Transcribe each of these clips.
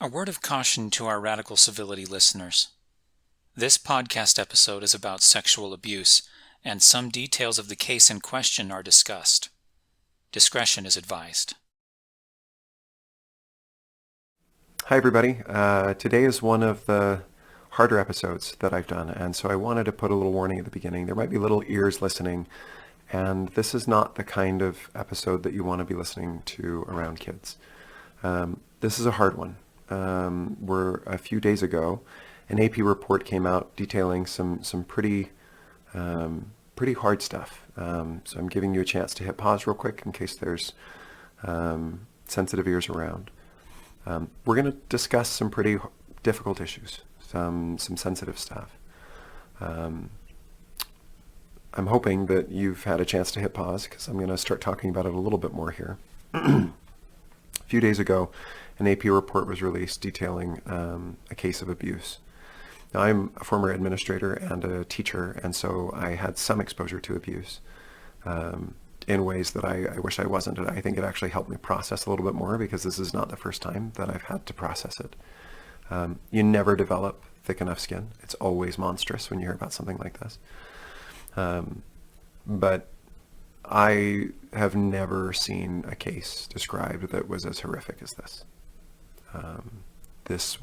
A word of caution to our Radical Civility listeners. This podcast episode is about sexual abuse, and some details of the case in question are discussed. Discretion is advised. Hi everybody. Today is one of the harder episodes that I've done, and so I wanted to put a little warning at the beginning. There might be little ears listening, and this is not the kind of episode that you want to be listening to around kids. This is a hard one. We're a few days ago, an AP report came out detailing some pretty hard stuff. So I'm giving you a chance to hit pause real quick in case there's sensitive ears around. We're going to discuss some pretty difficult issues, some sensitive stuff. I'm hoping that you've had a chance to hit pause because I'm going to start talking about it a little bit more here. A few days ago, an AP report was released detailing a case of abuse. Now, I'm a former administrator and a teacher, and so I had some exposure to abuse in ways that I wish I wasn't. I think it actually helped me process a little bit more because this is not the first time that I've had to process it. You never develop thick enough skin. It's always monstrous when you hear about something like this. But I have never seen a case described that was as horrific as this. This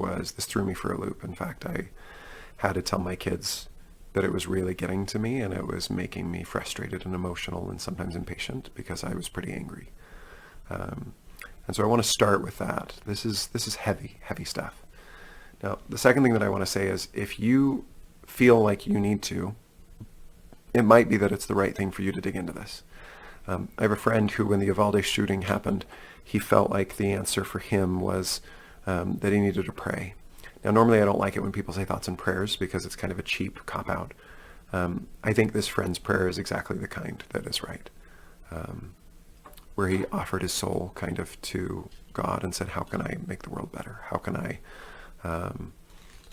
threw me for a loop. In fact, I had to tell my kids that it was really getting to me and it was making me frustrated and emotional and sometimes impatient because I was pretty angry. And so I want to start with that. This is heavy stuff. Now, the second thing that I want to say is if you feel like you need to, it might be that it's the right thing for you to dig into this. I have a friend who, when the Uvalde shooting happened, he felt like the answer for him was that he needed to pray. Now, normally I don't like it when people say thoughts and prayers because it's kind of a cheap cop-out. I think this friend's prayer is exactly the kind that is right, where he offered his soul kind of to God and said, how can I make the world better? How can I,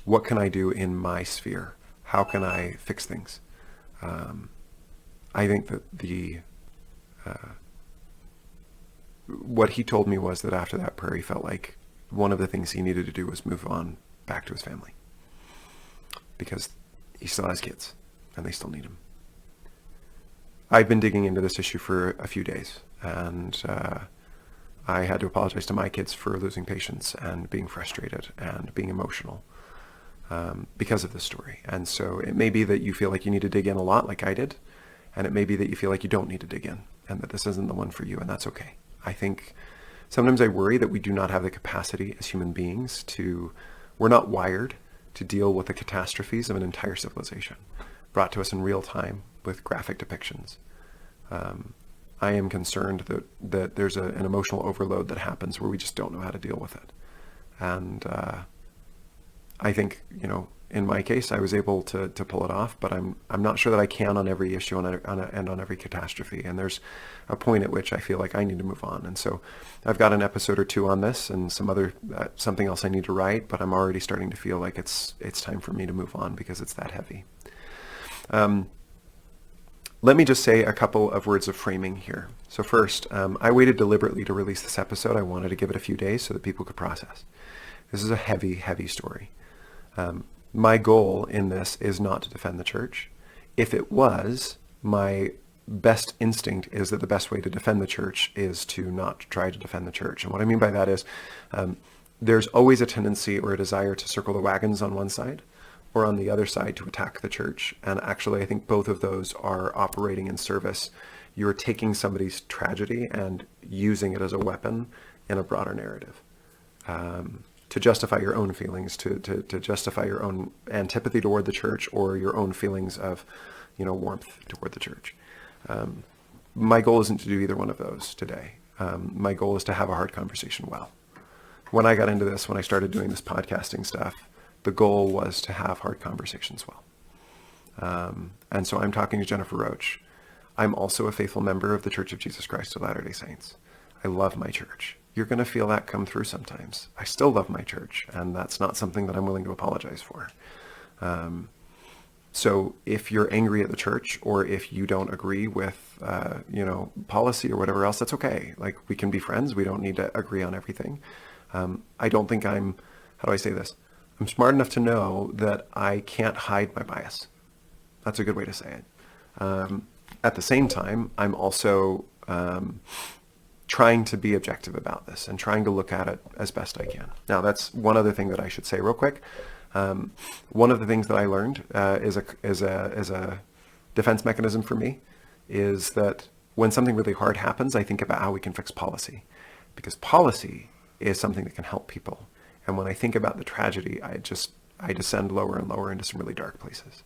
what can I do in my sphere? How can I fix things? I think that what he told me was that after that prayer, he felt like one of the things he needed to do was move on back to his family because he still has kids and they still need him. I've been digging into this issue for a few days, and I had to apologize to my kids for losing patience and being frustrated and being emotional because of this story. And so it may be that you feel like you need to dig in a lot like I did, and it may be that you feel like you don't need to dig in and that this isn't the one for you, and that's okay. I think sometimes I worry that we do not have the capacity as human beings we're not wired to deal with the catastrophes of an entire civilization brought to us in real time with graphic depictions. I am concerned that there's an emotional overload that happens where we just don't know how to deal with it. And I think, in my case, I was able to pull it off, but I'm not sure that I can on every issue and on every catastrophe. And there's a point at which I feel like I need to move on. And so I've got an episode or two on this and something else I need to write, but I'm already starting to feel like it's time for me to move on because it's that heavy. Let me just say a couple of words of framing here. So first, I waited deliberately to release this episode. I wanted to give it a few days so that people could process. This is a heavy story. My goal in this is not to defend the church. If it was, my best instinct is that the best way to defend the church is to not try to defend the church. And what I mean by that is there's always a tendency or a desire to circle the wagons on one side or on the other side to attack the church. And actually, I think both of those are operating in service. You're taking somebody's tragedy and using it as a weapon in a broader narrative. To justify your own feelings, to justify your own antipathy toward the church or your own feelings of, warmth toward the church. My goal isn't to do either one of those today. My goal is to have a hard conversation well. When I got into this, when I started doing this podcasting stuff, the goal was to have hard conversations well. And so I'm talking to Jennifer Roach. I'm also a faithful member of the Church of Jesus Christ of Latter-day Saints. I love my church. You're going to feel that come through sometimes. I still love my church, and that's not something that I'm willing to apologize for. So if you're angry at the church, or if you don't agree with, policy or whatever else, that's okay. Like, we can be friends. We don't need to agree on everything. I don't think I'm how do I say this? I'm smart enough to know that I can't hide my bias. That's a good way to say it. At the same time, I'm also trying to be objective about this and trying to look at it as best I can. Now, that's one other thing that I should say real quick. One of the things that I learned is a defense mechanism for me is that when something really hard happens, I think about how we can fix policy, because policy is something that can help people. And when I think about the tragedy, I descend lower and lower into some really dark places.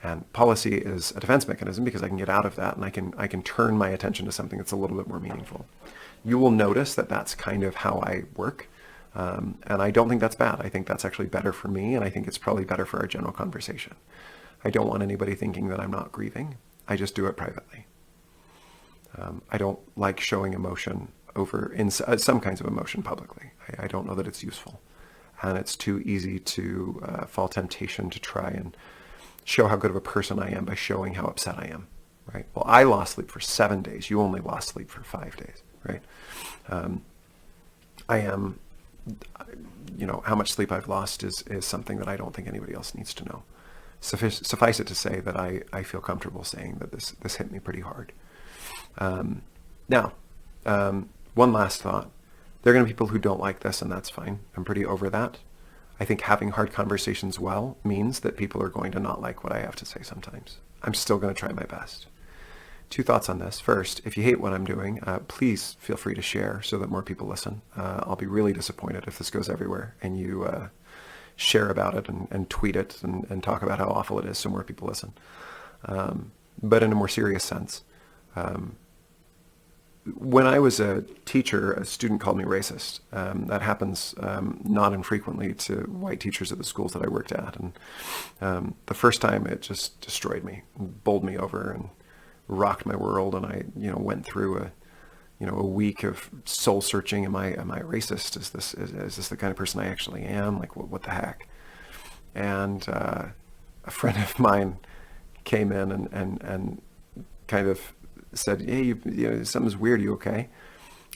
And policy is a defense mechanism because I can get out of that and I can turn my attention to something that's a little bit more meaningful. You will notice that that's kind of how I work. And I don't think that's bad. I think that's actually better for me, and I think it's probably better for our general conversation. I don't want anybody thinking that I'm not grieving. I just do it privately. I don't like showing emotion in some kinds of emotion publicly. I don't know that it's useful. And it's too easy to fall temptation to try and show how good of a person I am by showing how upset I am, right? Well, I lost sleep for 7 days. You only lost sleep for 5 days, right? I am, how much sleep I've lost is something that I don't think anybody else needs to know. Suffice it to say that I feel comfortable saying that this hit me pretty hard. Now, one last thought. There are going to be people who don't like this, and that's fine. I'm pretty over that. I think having hard conversations well means that people are going to not like what I have to say sometimes. I'm still going to try my best. 2 thoughts on this. First, if you hate what I'm doing, please feel free to share so that more people listen. I'll be really disappointed if this goes everywhere and you share about it and tweet it and talk about how awful it is so more people listen. But in a more serious sense, when I was a teacher, a student called me racist. That happens not infrequently to white teachers at the schools that I worked at. And the first time it just destroyed me, bowled me over and rocked my world. And I, went through a week of soul searching. Am I racist? Is this the kind of person I actually am? Like, what the heck? And a friend of mine came in and kind of said, hey, something's weird. You okay?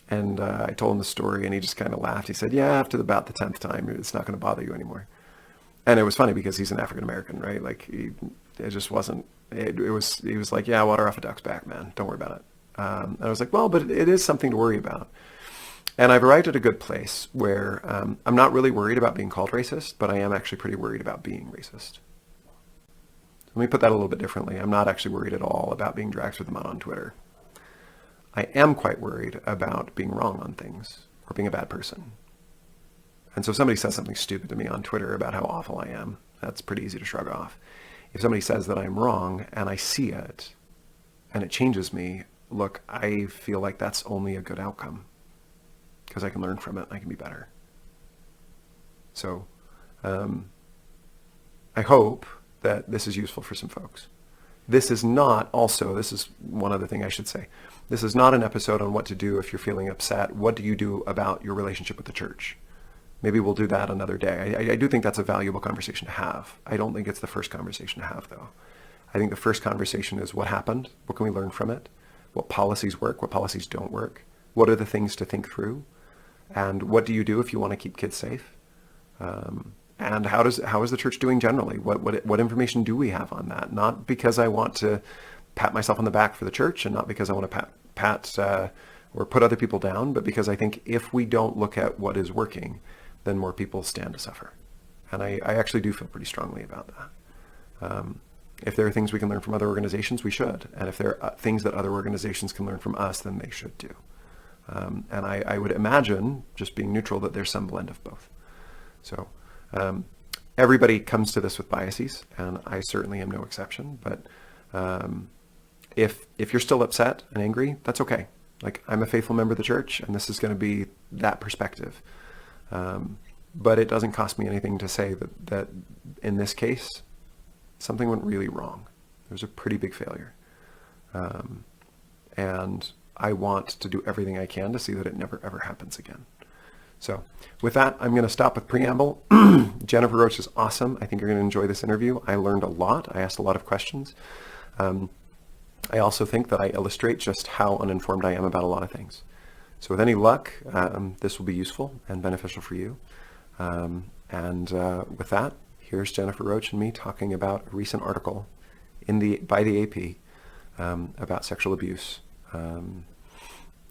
And I told him the story, and he just kind of laughed. He said, yeah, after about the 10th time, it's not going to bother you anymore. And it was funny because he's an African American, right? Like, it just wasn't. He was like, yeah, water off a duck's back, man. Don't worry about it. And I was like, well, but it is something to worry about. And I've arrived at a good place where I'm not really worried about being called racist, but I am actually pretty worried about being racist. Let me put that a little bit differently. I'm not actually worried at all about being dragged through the mud on Twitter. I am quite worried about being wrong on things or being a bad person. And so if somebody says something stupid to me on Twitter about how awful I am, that's pretty easy to shrug off. If somebody says that I'm wrong and I see it and it changes me, look, I feel like that's only a good outcome because I can learn from it and I can be better. So I hope that this is useful for some folks. This is one other thing I should say. This is not an episode on what to do if you're feeling upset. What do you do about your relationship with the church? Maybe we'll do that another day. I do think that's a valuable conversation to have. I don't think it's the first conversation to have, though. I think the first conversation is what happened? What can we learn from it? What policies work? What policies don't work? What are the things to think through? And what do you do if you want to keep kids safe? And how is the church doing generally? What information do we have on that? Not because I want to pat myself on the back for the church, and not because I want to pat or put other people down, but because I think if we don't look at what is working, then more people stand to suffer. And I actually do feel pretty strongly about that. If there are things we can learn from other organizations, we should. And if there are things that other organizations can learn from us, then they should too. And I would imagine, just being neutral, that there's some blend of both. So everybody comes to this with biases, and I certainly am no exception. But if you're still upset and angry, that's okay. Like, I'm a faithful member of the church, and this is going to be that perspective. But it doesn't cost me anything to say that in this case, something went really wrong. There was a pretty big failure. And I want to do everything I can to see that it never, ever happens again. So with that, I'm going to stop with preamble. Jennifer Roach is awesome. I think you're going to enjoy this interview. I learned a lot. I asked a lot of questions. I also think that I illustrate just how uninformed I am about a lot of things. So with any luck, this will be useful and beneficial for you. With that, here's Jennifer Roach and me talking about a recent article by the AP about sexual abuse. Yeah,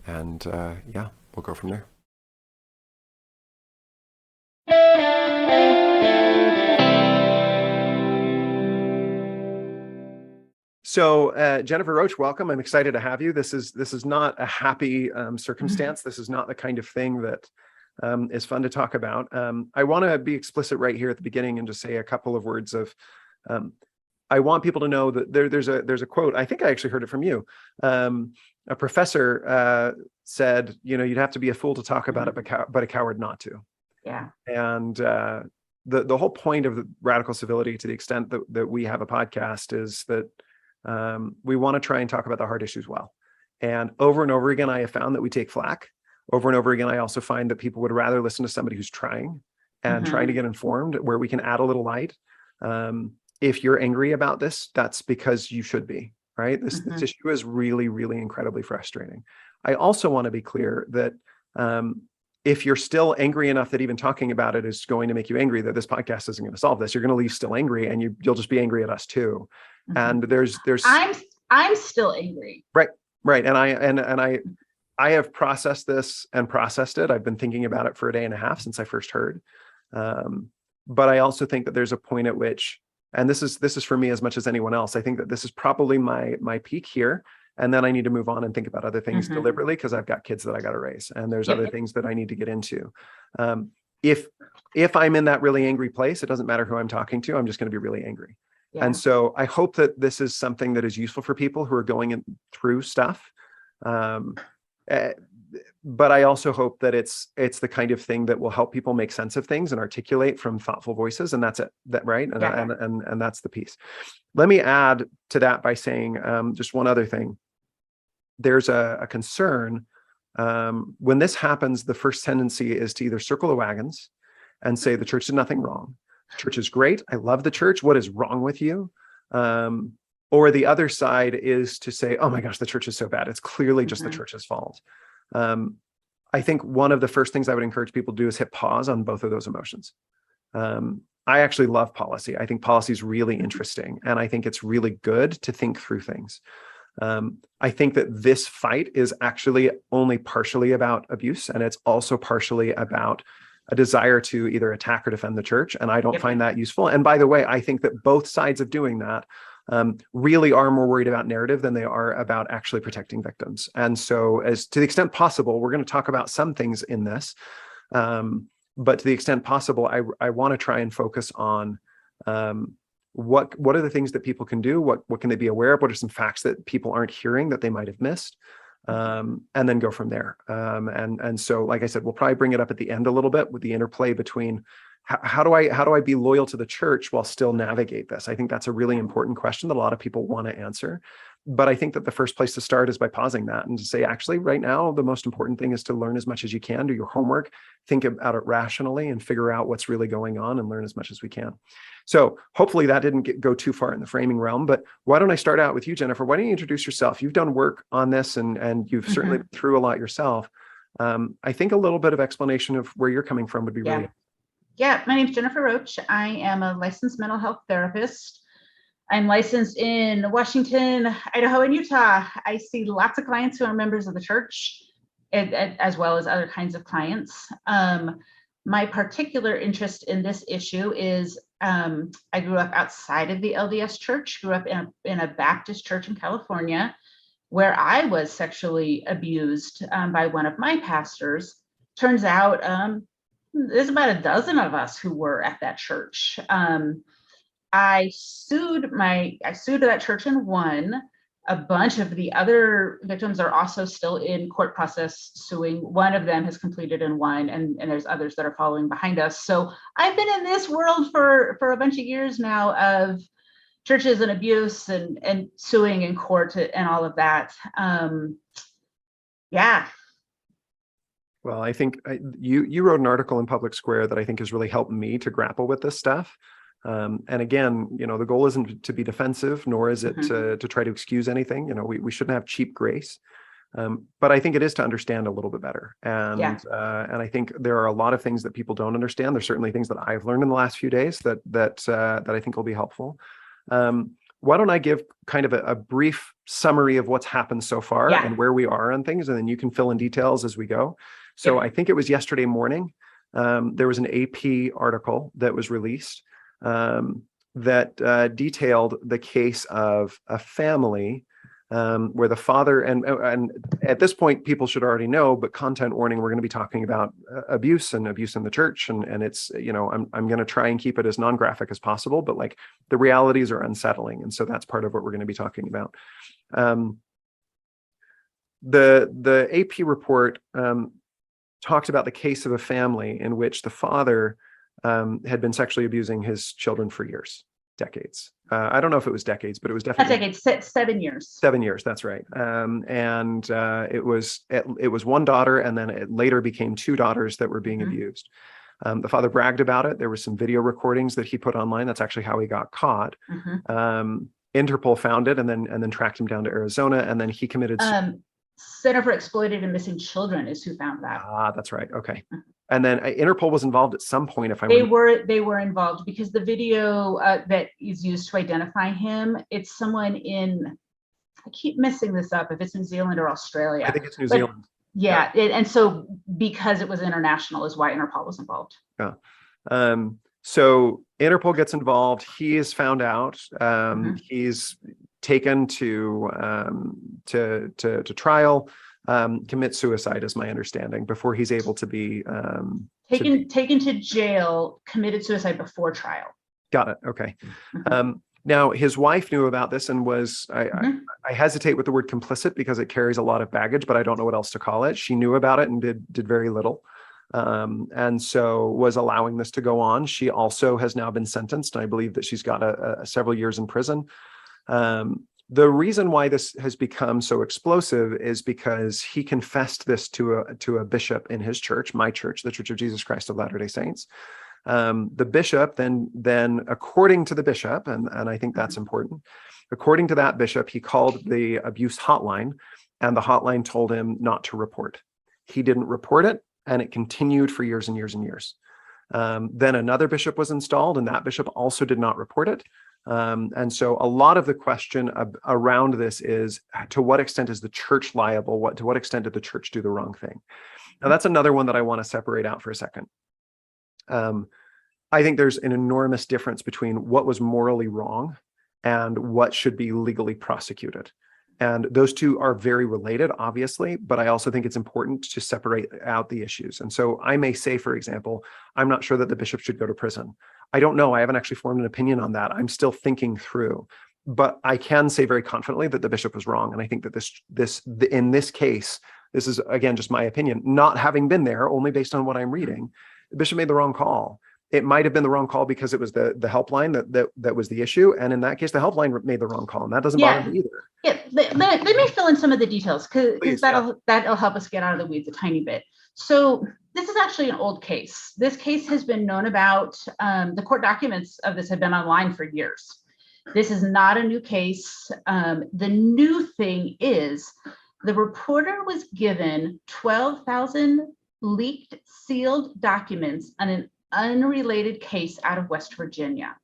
we'll go from there. So Jennifer Roach, welcome. I'm excited to have you. This is not a happy circumstance. This is not the kind of thing that is fun to talk about. I want to be explicit right here at the beginning and just say a couple of words of. I want people to know that there's a quote. I think I actually heard it from you. A professor said, you'd have to be a fool to talk about it, but a coward not to. Yeah. And the whole point of the radical civility, to the extent that we have a podcast, is that we want to try and talk about the hard issues well. And over again, I have found that we take flack. Over and over again, I also find that people would rather listen to somebody who's trying and trying to get informed, where we can add a little light. If you're angry about this, that's because you should be, right? This issue is really, really incredibly frustrating. I also want to be clear that if you're still angry enough that even talking about it is going to make you angry, that this podcast isn't going to solve this, you're going to leave still angry, and you'll just be angry at us too. And there's I'm still angry. Right. And I have processed this and processed it. I've been thinking about it for a day and a half since I first heard. But I also think that there's a point at which, and this is for me as much as anyone else, I think that this is probably my peak here. And then I need to move on and think about other things deliberately, because I've got kids that I got to raise, and there's other things that I need to get into. If I'm in that really angry place, it doesn't matter who I'm talking to, I'm just going to be really angry. Yeah. And so I hope that this is something that is useful for people who are going through stuff. But I also hope that it's the kind of thing that will help people make sense of things and articulate from thoughtful voices. And that's it, right? And that's the piece. Let me add to that by saying just one other thing. There's a concern when this happens. The first tendency is to either circle the wagons and say the church did nothing wrong. The church is great. I love the church. What is wrong with you? Or the other side is to say, oh my gosh, the church is so bad. It's clearly just the church's fault. I think one of the first things I would encourage people to do is hit pause on both of those emotions. I actually love policy. I think policy is really interesting. And I think it's really good to think through things. I think that this fight is actually only partially about abuse, and it's also partially about a desire to either attack or defend the church. And I don't find that useful. And by the way, I think that both sides of doing that really are more worried about narrative than they are about actually protecting victims. And so, as to the extent possible, we're going to talk about some things in this, but to the extent possible, I want to try and focus on what are the things that people can do, what can they be aware of, what are some facts that people aren't hearing that they might have missed, and then go from there. And so, like I said, we'll probably bring it up at the end a little bit with the interplay between how do I be loyal to the church while still navigate this? I think that's a really important question that a lot of people want to answer. But I think that the first place to start is by pausing that and to say, actually, right now, the most important thing is to learn as much as you can, do your homework, think about it rationally, and figure out what's really going on and learn as much as we can. So hopefully that didn't go too far in the framing realm, but why don't I start out with you, Jennifer? Why don't you introduce yourself? You've done work on this and you've certainly been through a lot yourself. I think a little bit of explanation of where you're coming from would be really. Yeah, my name is Jennifer Roach. I am a licensed mental health therapist. I'm licensed in Washington, Idaho, and Utah. I see lots of clients who are members of the church, as well as other kinds of clients. My particular interest in this issue is I grew up outside of the LDS church, grew up in a Baptist church in California, where I was sexually abused by one of my pastors. Turns out there's about a dozen of us who were at that church. I sued that church and won. A bunch of the other victims are also still in court process suing. One of them has completed and won, and there's others that are following behind us. So I've been in this world for a bunch of years now of churches and abuse and suing in court and all of that. Yeah. Well, I think you wrote an article in Public Square that I think has really helped me to grapple with this stuff. And again, the goal isn't to be defensive, nor is it to try to excuse anything. We shouldn't have cheap grace. But I think it is to understand a little bit better. And I think there are a lot of things that people don't understand. There's certainly things that I've learned in the last few days that I think will be helpful. Why don't I give kind of a brief summary of what's happened so far and where we are on things, and then you can fill in details as we go. So I think it was yesterday morning, there was an AP article that was released that detailed the case of a family where the father, and at this point people should already know, but content warning, we're going to be talking about abuse and abuse in the church, and it's, I'm going to try and keep it as non-graphic as possible, but like the realities are unsettling, and so that's part of what we're going to be talking about. The AP report talked about the case of a family in which the father had been sexually abusing his children for years, decades. I don't know if it was decades, but it was definitely not decades, 7 years. 7 years, that's right. It was one daughter, and then it later became 2 daughters that were being abused. The father bragged about it. There were some video recordings that he put online. That's actually how he got caught. Interpol found it and then tracked him down to Arizona, and then he committed. Center for Exploited and Missing Children is who found that. That's right. Okay. And then Interpol was involved at some point. They were involved because the video that is used to identify him, it's someone in, I keep messing this up, if it's New Zealand or Australia. I think it's New Zealand. Yeah. And so because it was international is why Interpol was involved. Yeah. So Interpol gets involved. He is found out. He's taken to trial, commit suicide, is my understanding, before he's able to be taken to jail, committed suicide before trial. Got it. Okay. Now his wife knew about this and was, I hesitate with the word complicit because it carries a lot of baggage, but I don't know what else to call it. She knew about it and did very little. And so was allowing this to go on. She also has now been sentenced, and I believe that she's got several years in prison. The reason why this has become so explosive is because he confessed this to a bishop in his church, my church, the Church of Jesus Christ of Latter-day Saints. The bishop then according to the bishop, and I think that's important, according to that bishop, he called the abuse hotline, and the hotline told him not to report. He didn't report it, and it continued for years and years and years. Then another bishop was installed, and that bishop also did not report it. And so a lot of the question around this is, to what extent is the church liable? To what extent did the church do the wrong thing? Now, that's another one that I want to separate out for a second. I think there's an enormous difference between what was morally wrong and what should be legally prosecuted. And those two are very related, obviously, but I also think it's important to separate out the issues. And so I may say, for example, I'm not sure that the bishop should go to prison. I don't know. I haven't actually formed an opinion on that. I'm still thinking through. But I can say very confidently that the bishop was wrong. And I think that in this case, this is, again, just my opinion, not having been there, only based on what I'm reading, the bishop made the wrong call. It might have been the wrong call because it was the helpline that was the issue. And in that case, the helpline made the wrong call. And that doesn't bother me either. Yeah, let me fill in some of the details because that'll help us get out of the weeds a tiny bit. So this is actually an old case. This case has been known about. The court documents of this have been online for years. This is not a new case. The new thing is the reporter was given 12,000 leaked, sealed documents on an unrelated case out of West Virginia.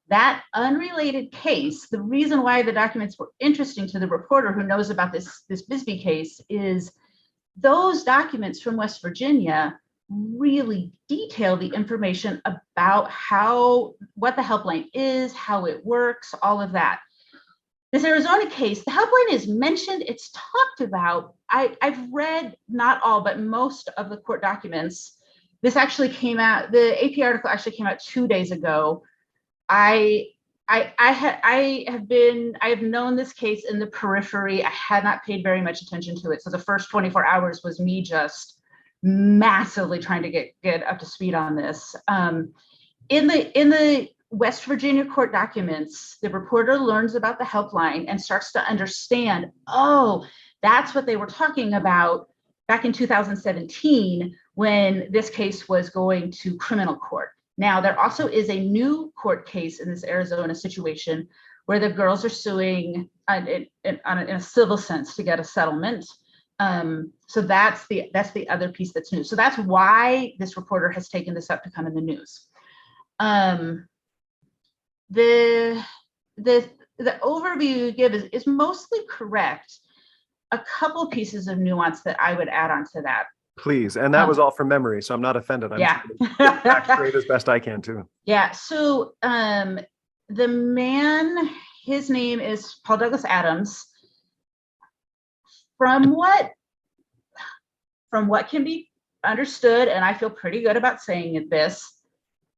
That unrelated case, the reason why the documents were interesting to the reporter who knows about this Bisbee case is those documents from West Virginia really detail the information about what the helpline is, how it works, all of that. This Arizona case, the helpline is mentioned, it's talked about. I've read not all, but most of the court documents. This actually came out, the AP article actually came out 2 days ago. I have known this case in the periphery. I had not paid very much attention to it. So the first 24 hours was me just massively trying to get up to speed on this. In the West Virginia court documents, the reporter learns about the helpline and starts to understand, oh, that's what they were talking about back in 2017 when this case was going to criminal court. Now, there also is a new court case in this Arizona situation where the girls are suing in a civil sense to get a settlement. So that's the other piece that's new. So that's why this reporter has taken this up to come in the news. The overview you give is mostly correct. A couple pieces of nuance that I would add on to that. Please. And that was all from memory, so I'm not offended. I'm yeah. trying to get back straight as best I can too. Yeah. So the man, his name is Paul Douglas Adams. From what can be understood, and I feel pretty good about saying this,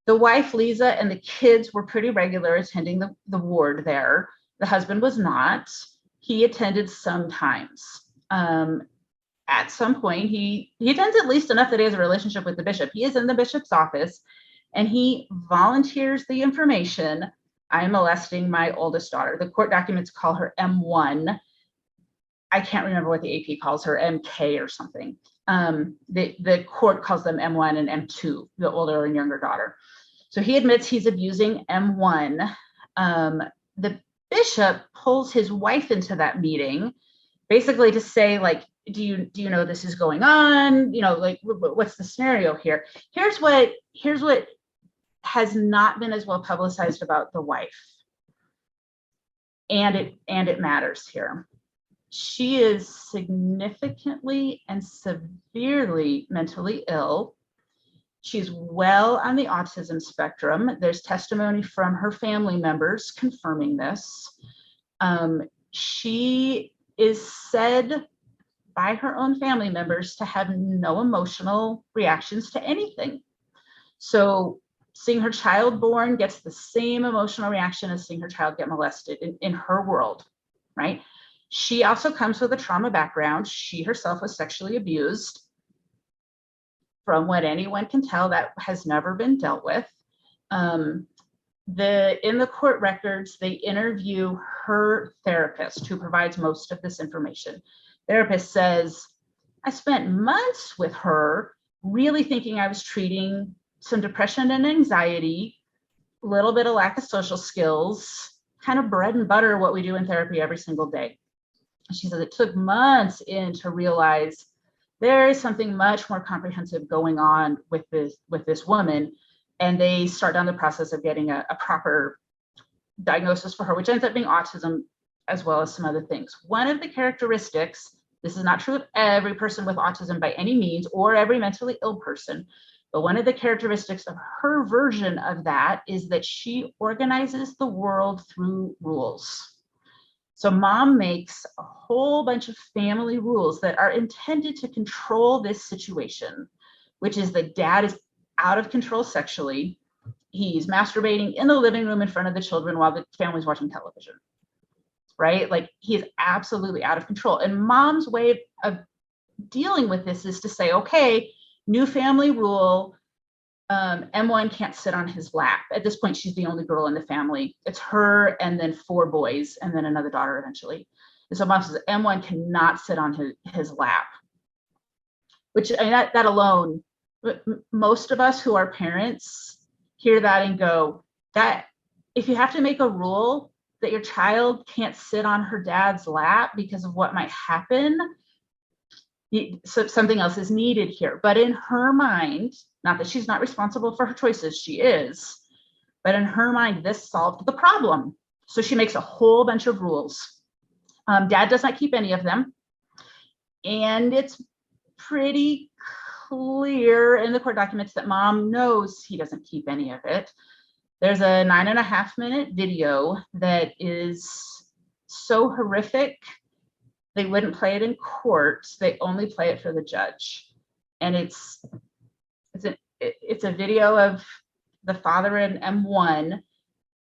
the wife, Lisa, and the kids were pretty regular attending the ward there. The husband was not. He attended sometimes. At some point, he attends at least enough that he has a relationship with the bishop. He is in the bishop's office, and he volunteers the information. I'm molesting my oldest daughter. The court documents call her M1. I can't remember what the AP calls her, MK or something. The court calls them M1 and M2, the older and younger daughter. So he admits he's abusing M1. The bishop pulls his wife into that meeting, basically to say, like, do you know this is going on? You know, like, what's the scenario here? Here's what has not been as well publicized about the wife, and it matters here. She is significantly and severely mentally ill. She's well on the autism spectrum. There's testimony from her family members confirming this. She is said by her own family members to have no emotional reactions to anything. So seeing her child born gets the same emotional reaction as seeing her child get molested in her world, right? She also comes with a trauma background. She herself was sexually abused. From what anyone can tell, that has never been dealt with. In the court records, they interview her therapist, who provides most of this information. Therapist says, I spent months with her, really thinking I was treating some depression and anxiety, a little bit of lack of social skills, kind of bread and butter what we do in therapy every single day. She says it took months in to realize there is something much more comprehensive going on with this woman, and they start down the process of getting a proper diagnosis for her, which ends up being autism, as well as some other things. One of the characteristics, this is not true of every person with autism by any means, or every mentally ill person, but one of the characteristics of her version of that is that she organizes the world through rules. So mom makes a whole bunch of family rules that are intended to control this situation, which is that dad is out of control sexually. He's masturbating in the living room in front of the children while the family's watching television, right? Like, he is absolutely out of control. And mom's way of dealing with this is to say, okay, new family rule, M1 can't sit on his lap. At this point, she's the only girl in the family. It's her and then 4 boys and then another daughter eventually. And so mom says M1 cannot sit on his lap, which, I mean, that alone, most of us who are parents hear that and go, that if you have to make a rule that your child can't sit on her dad's lap because of what might happen, so something else is needed here. But in her mind, not that she's not responsible for her choices, she is, but in her mind, this solved the problem. So she makes a whole bunch of rules. Dad does not keep any of them. And it's pretty clear in the court documents that mom knows he doesn't keep any of it. There's a 9.5-minute video that is so horrific, they wouldn't play it in court. They only play it for the judge. And it's a video of the father in M1,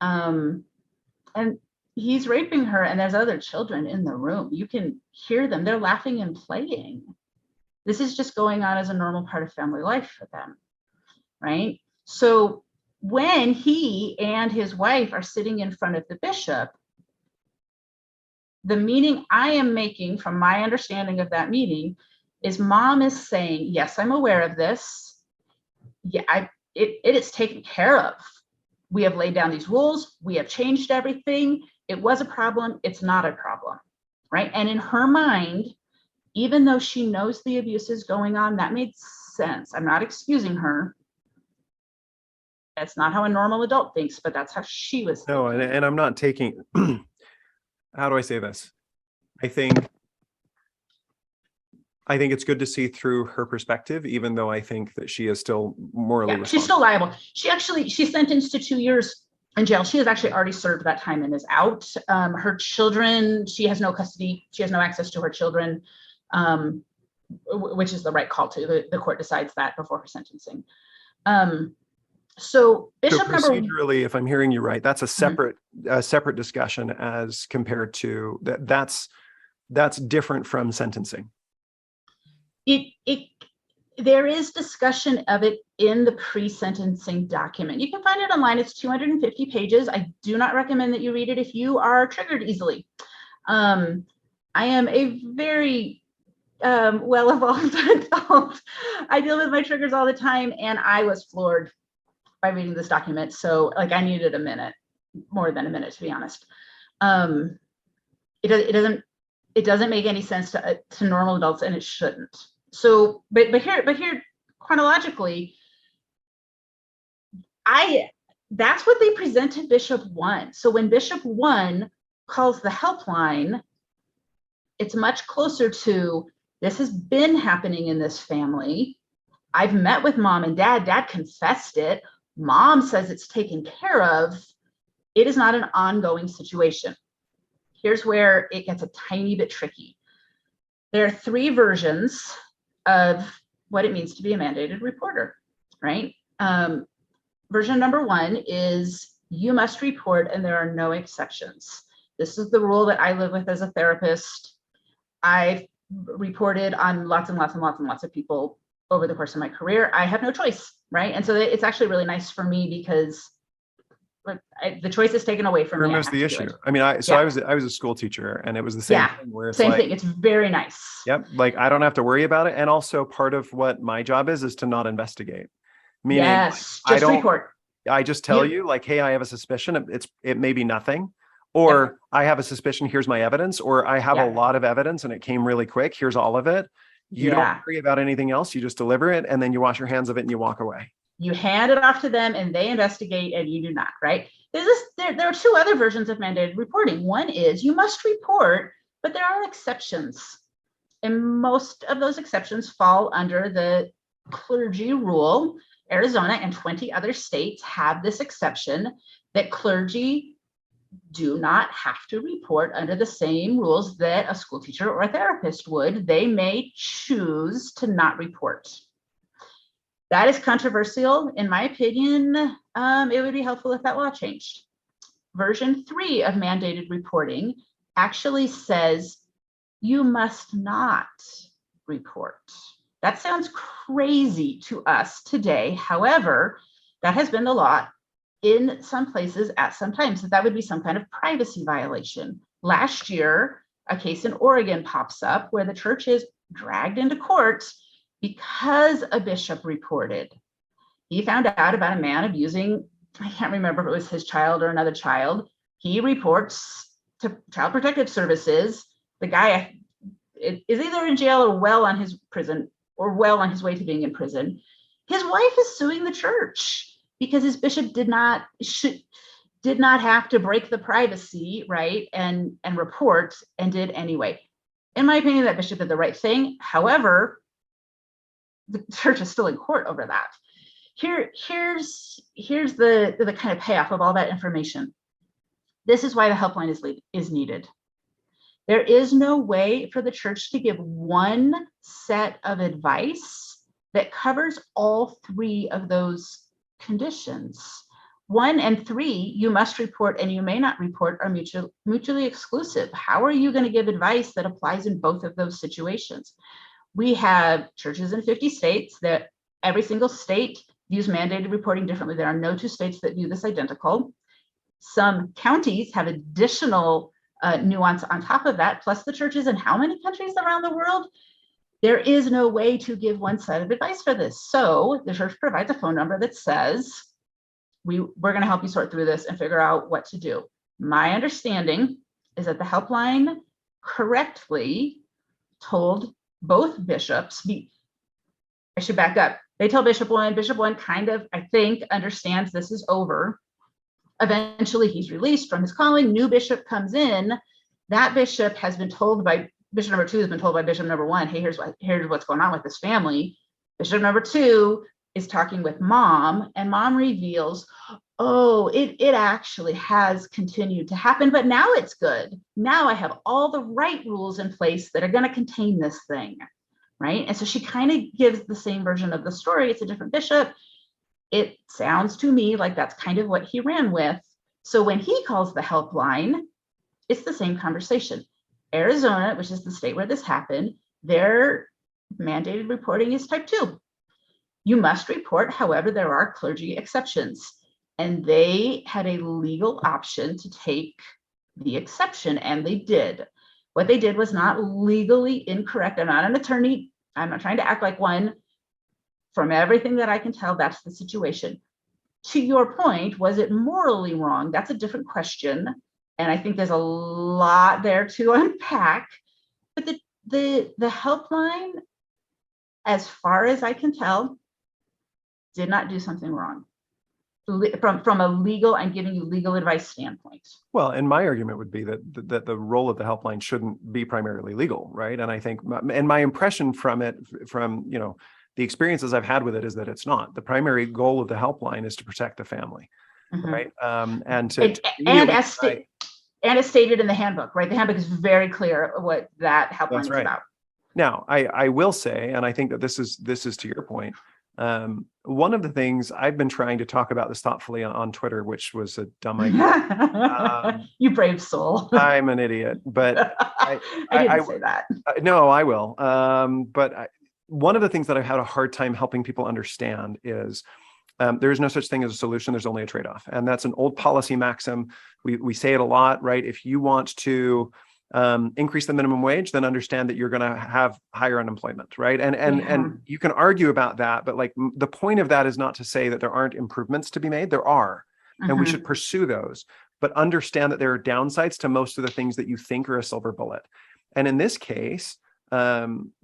and he's raping her, and there's other children in the room. You can hear them. They're laughing and playing. This is just going on as a normal part of family life for them, right? So when he and his wife are sitting in front of the bishop, the meaning I am making from my understanding of that meeting is mom is saying, yes, I'm aware of this. Yeah, it is taken care of. We have laid down these rules. We have changed everything. It was a problem. It's not a problem, right? And in her mind, even though she knows the abuse is going on, that made sense. I'm not excusing her. That's not how a normal adult thinks, but that's how she was thinking. No, and I'm not taking, how do I say this? I think it's good to see through her perspective, even though I think that she is still morally responsible. She's still liable. She's sentenced to 2 years in jail. She has actually already served that time and is out. Her children, she has no custody. She has no access to her children, which is the right call to. The court decides that before her sentencing. So Bishop procedurally, if I'm hearing you right, that's a separate discussion as compared to that's different from sentencing. There is discussion of it in the pre-sentencing document. You can find it online. It's 250 pages. I do not recommend that you read it if you are triggered easily. I am a very well-evolved adult. I deal with my triggers all the time, and I was floored by reading this document. So like I needed a minute, more than a minute, to be honest. It doesn't make any sense to normal adults, and it shouldn't. So, but here chronologically, that's what they present to Bishop 1. So when Bishop 1 calls the helpline, it's much closer to, this has been happening in this family. I've met with mom and dad. Dad confessed it. Mom says it's taken care of. It is not an ongoing situation. Here's where it gets a tiny bit tricky. There are 3 versions of what it means to be a mandated reporter, right? Version number 1 is you must report and there are no exceptions. This is the rule that I live with as a therapist. I've reported on lots and lots and lots and lots of people over the course of my career. I have no choice, right? And so it's actually really nice for me because the choice is taken away from me. Here's the issue. I mean, I was a school teacher, and it was the same thing where it's same thing. It's very nice. Yep. Like I don't have to worry about it. And also part of what my job is to not investigate. Meaning yes, just report. I just tell you like, hey, I have a suspicion. It may be nothing. Or I have a suspicion, here's my evidence, or I have a lot of evidence and it came really quick. Here's all of it. You don't worry about anything else. You just deliver it and then you wash your hands of it and you walk away. You hand it off to them and they investigate and you do not, right? There are 2 other versions of mandated reporting. One is you must report, but there are exceptions. And most of those exceptions fall under the clergy rule. Arizona and 20 other states have this exception that clergy do not have to report under the same rules that a school teacher or a therapist would. They may choose to not report. That is controversial. In my opinion, it would be helpful if that law changed. Version 3 of mandated reporting actually says you must not report. That sounds crazy to us today. However, that has been the law in some places at some times. That would be some kind of privacy violation. Last year, a case in Oregon pops up where the church is dragged into court because a bishop reported. He found out about a man abusing, I can't remember if it was his child or another child. He reports to Child Protective Services. The guy is either in jail or well on his way to being in prison. His wife is suing the church because his bishop did not have to break the privacy, right, and report, and did anyway. In my opinion, that bishop did the right thing. However, the church is still in court over that. Here's the kind of payoff of all that information. This is why the helpline is needed. There is no way for the church to give one set of advice that covers all 3 of those conditions. 1 and 3, you must report and you may not report, are mutually exclusive. How are you going to give advice that applies in both of those situations? We have churches in 50 states that every single state views mandated reporting differently. There are no 2 states that view this identical. Some counties have additional nuance on top of that, plus the churches in how many countries around the world? There is no way to give one set of advice for this. So the church provides a phone number that says, we're going to help you sort through this and figure out what to do. My understanding is that the helpline correctly told both bishops. I should back up. They tell Bishop one kind of, I think, understands this is over. Eventually he's released from his calling. New bishop comes in. That bishop has been told by Bishop number 2 has been told by Bishop number 1, hey, here's what's going on with this family. Bishop number 2 is talking with mom, and mom reveals, oh, it actually has continued to happen, but now it's good. Now I have all the right rules in place that are going to contain this thing, right? And so she kind of gives the same version of the story. It's a different bishop. It sounds to me like that's kind of what he ran with. So when he calls the helpline, it's the same conversation. Arizona, which is the state where this happened, their mandated reporting is type 2. You must report, however, there are clergy exceptions. And they had a legal option to take the exception, and they did. What they did was not legally incorrect. I'm not an attorney. I'm not trying to act like one. From everything that I can tell, that's the situation. To your point, was it morally wrong? That's a different question. And I think there's a lot there to unpack. But the helpline, as far as I can tell, did not do something wrong. From a legal, I'm giving you legal advice standpoint. Well, and my argument would be that the role of the helpline shouldn't be primarily legal, right? And I think, and my impression from it, from the experiences I've had with it, is that it's not. The primary goal of the helpline is to protect the family, right? And it's stated in the handbook, right? The handbook is very clear what that helpline is about. Now, I will say, and I think that this is to your point. One of the things I've been trying to talk about this thoughtfully on Twitter, which was a dumb idea. You brave soul. I'm an idiot, but I didn't say that. No, I will. One of the things that I've had a hard time helping people understand is there is no such thing as a solution. There's only a trade-off. And that's an old policy maxim. We say it a lot, right? If you want to increase the minimum wage, then understand that you're going to have higher unemployment, right? And you can argue about that, but like the point of that is not to say that there aren't improvements to be made. There are, and we should pursue those, but understand that there are downsides to most of the things that you think are a silver bullet. And in this case,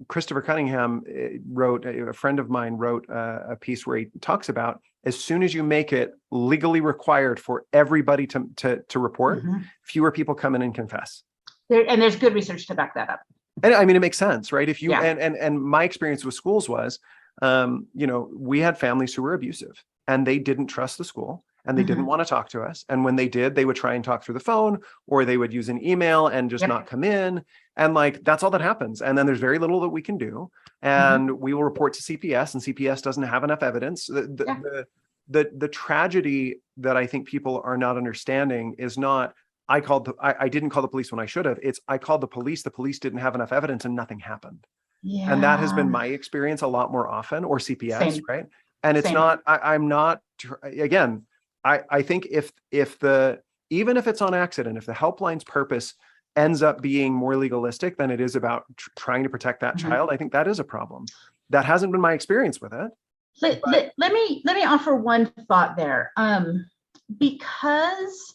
Christopher Cunningham a friend of mine wrote a piece where he talks about, as soon as you make it legally required for everybody to report, fewer people come in and confess. And there's good research to back that up. And I mean, it makes sense, right? If you and my experience with schools was, we had families who were abusive, and they didn't trust the school, and they didn't want to talk to us. And when they did, they would try and talk through the phone, or they would use an email and just not come in. And like, that's all that happens. And then there's very little that we can do. And we will report to CPS, and CPS doesn't have enough evidence. The tragedy that I think people are not understanding is not, I didn't call the police when I should have. It's, I called the police didn't have enough evidence, and nothing happened. Yeah. And that has been my experience a lot more often, or CPS, right? And it's not, I'm not, again, I think even if it's on accident, if the helpline's purpose ends up being more legalistic than it is about trying to protect that child, I think that is a problem. That hasn't been my experience with it. Let me offer one thought there. Because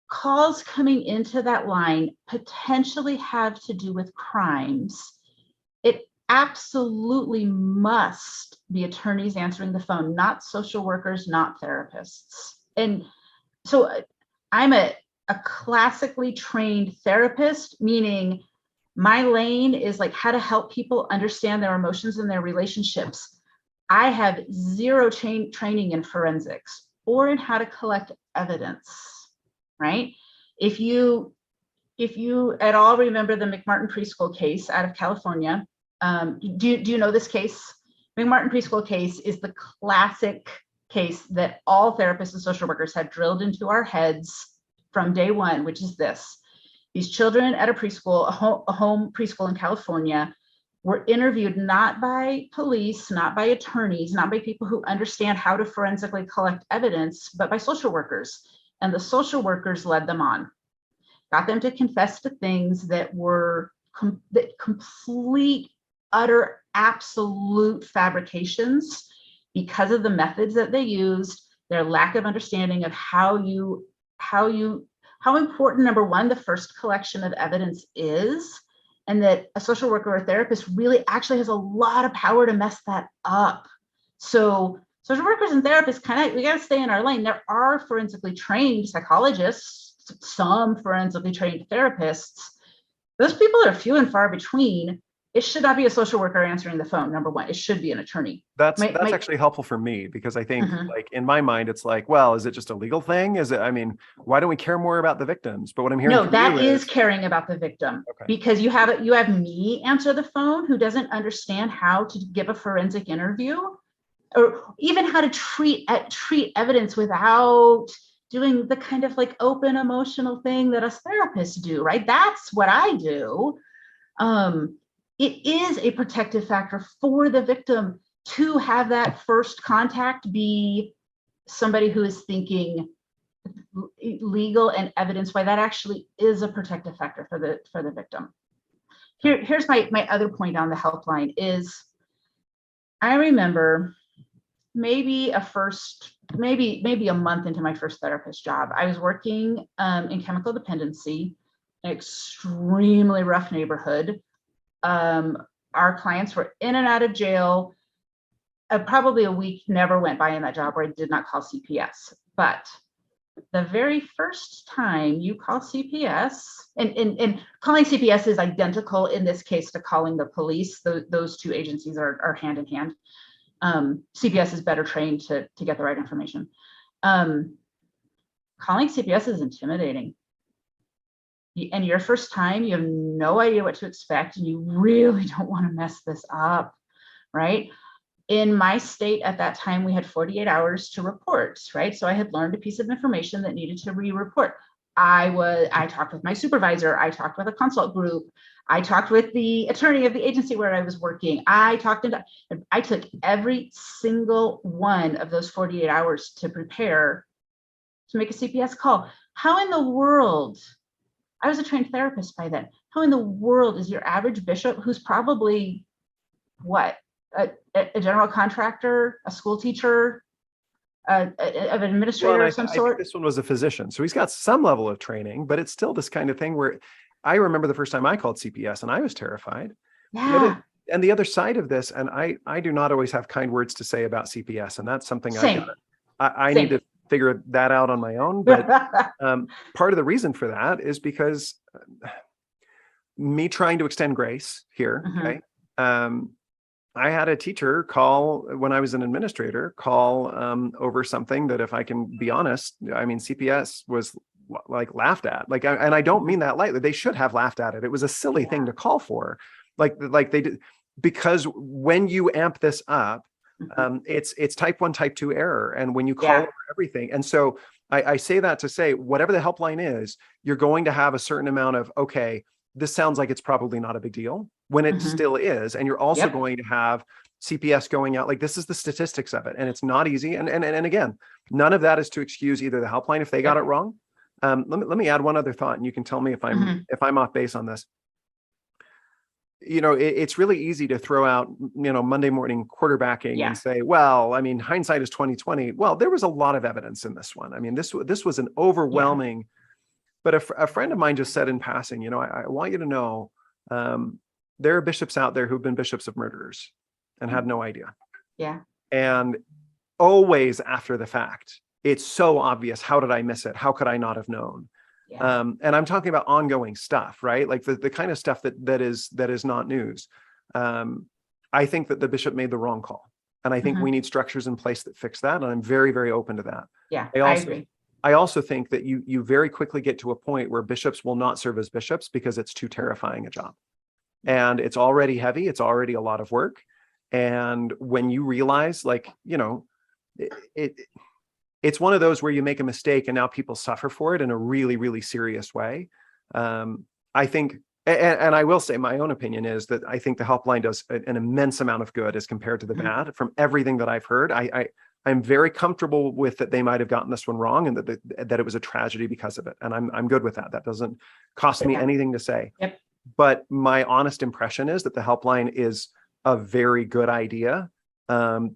calls coming into that line potentially have to do with crimes, it absolutely must be attorneys answering the phone, not social workers, not therapists. And so I'm a classically trained therapist, meaning my lane is like how to help people understand their emotions and their relationships. I have zero training in forensics or in how to collect evidence, right? If you at all remember the McMartin preschool case out of California, do you know this case? McMartin preschool case is the classic case that all therapists and social workers had drilled into our heads from day one, which is this. These children at a preschool, a home preschool in California, were interviewed not by police, not by attorneys, not by people who understand how to forensically collect evidence, but by social workers. And the social workers led them on, got them to confess to things that were complete, utter, absolute fabrications because of the methods that they used, their lack of understanding of how important, number one, the first collection of evidence is, and that a social worker or a therapist really actually has a lot of power to mess that up. So social workers and therapists we got to stay in our lane. There are forensically trained psychologists, some forensically trained therapists. Those people are few and far between. It should not be a social worker answering the phone, number one. It should be an attorney. That's actually helpful for me, because I think like in my mind, it's like, well, is it just a legal thing? Is it, I mean, why don't we care more about the victims? But what I'm hearing No, that is caring about the victim, because you have me answer the phone who doesn't understand how to give a forensic interview, or even how to treat evidence without doing the kind of like open emotional thing that us therapists do, right? That's what I do. It is a protective factor for the victim to have that first contact be somebody who is thinking legal and evidence, why that actually is a protective factor for the victim. Here's my other point on the helpline is, I remember maybe a month into my first therapist job, I was working in chemical dependency, an extremely rough neighborhood. Our clients were in and out of jail. Probably a week never went by in that job where I did not call CPS. But the very first time you call CPS, and calling CPS is identical in this case to calling the police. Those two agencies are hand in hand. CPS is better trained to get the right information. Calling CPS is intimidating. And your first time, you have no idea what to expect, and you really don't want to mess this up, right? In my state at that time, we had 48 hours to report, right? So I had learned a piece of information that needed to re-report. I talked with my supervisor, I talked with a consult group, I talked with the attorney of the agency where I was working. I took every single one of those 48 hours to prepare to make a CPS call. How in the world, I was a trained therapist by then, how in the world is your average bishop, who's probably what, a general contractor, a school teacher, of an administrator of some sort? I think this one was a physician, so he's got some level of training, but it's still this kind of thing where I remember the first time I called CPS and I was terrified. Yeah. And the other side of this, and I do not always have kind words to say about CPS, and that's something I need to figure that out on my own. But part of the reason for that is because me trying to extend grace here. Okay. I had a teacher call, when I was an administrator, over something that, if I can be honest, I mean, CPS was like laughed at. Like, and I don't mean that lightly. They should have laughed at it. It was a silly thing to call for, like they did, because when you amp this up, it's type 1, type 2 error, and when you call over everything, and so I say that to say, whatever the helpline is, you're going to have a certain amount of, okay, this sounds like it's probably not a big deal, when it still is. And you're also going to have CPS going out, like, this is the statistics of it, and it's not easy. And again, none of that is to excuse either the helpline if they got it wrong. Let me add one other thought, and you can tell me if I'm off base on this. You know, it's really easy to throw out, Monday morning quarterbacking and say, well, I mean, hindsight is 2020. Well, there was a lot of evidence in this one. I mean, this was an overwhelming. But a friend of mine just said in passing, I want you to know, there are bishops out there who've been bishops of murderers and had no idea. Yeah. And always after the fact, it's so obvious. How did I miss it? How could I not have known? Yeah. And I'm talking about ongoing stuff, right? Like the kind of stuff that is not news. I think that the bishop made the wrong call. And I think we need structures in place that fix that. And I'm very, very open to that. Yeah, I agree. I also think that you very quickly get to a point where bishops will not serve as bishops because it's too terrifying a job. And it's already heavy. It's already a lot of work. And when you realize, like, it's one of those where you make a mistake and now people suffer for it in a really, really serious way. I think, and I will say my own opinion is that I think the helpline does an immense amount of good as compared to the bad. From everything that I've heard, I'm very comfortable with that they might have gotten this one wrong, and that it was a tragedy because of it. And I'm good with that. That doesn't cost me anything to say. Yep. But my honest impression is that the helpline is a very good idea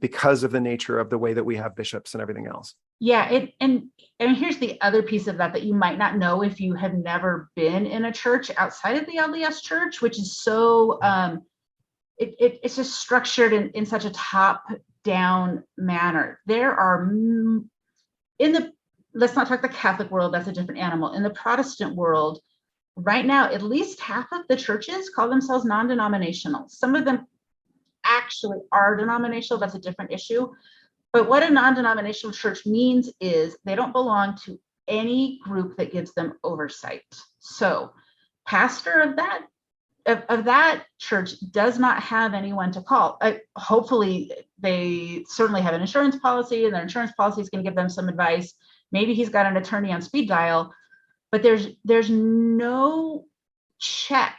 because of the nature of the way that we have bishops and everything else. Yeah, and here's the other piece of that you might not know if you have never been in a church outside of the LDS church, which is so it's just structured in such a top-down manner. There are let's not talk the Catholic world, that's a different animal. In the Protestant world, right now, at least half of the churches call themselves non-denominational. Some of them actually are denominational, that's a different issue. But what a non-denominational church means is they don't belong to any group that gives them oversight. So pastor of that church does not have anyone to call. Hopefully they certainly have an insurance policy, and their insurance policy is going to give them some advice. Maybe he's got an attorney on speed dial, but there's no check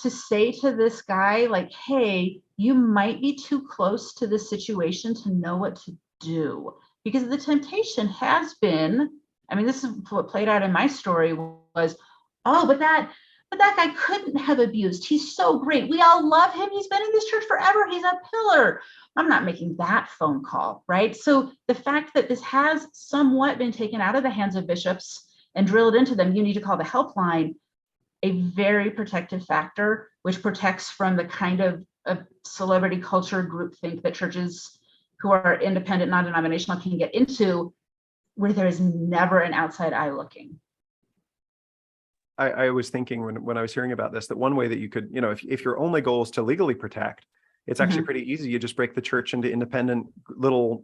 to say to this guy, like, hey, you might be too close to this situation to know what to do. Because the temptation has been, I mean, this is what played out in my story was, oh, but that guy couldn't have abused. He's so great. We all love him. He's been in this church forever. He's a pillar. I'm not making that phone call, right? So the fact that this has somewhat been taken out of the hands of bishops and drilled into them, you need to call the helpline, a very protective factor, which protects from the kind of celebrity culture groupthink that churches who are independent, non-denominational can get into, where there is never an outside eye looking. I was thinking when I was hearing about this, that one way that you could, if your only goal is to legally protect, it's actually pretty easy. You just break the church into independent little,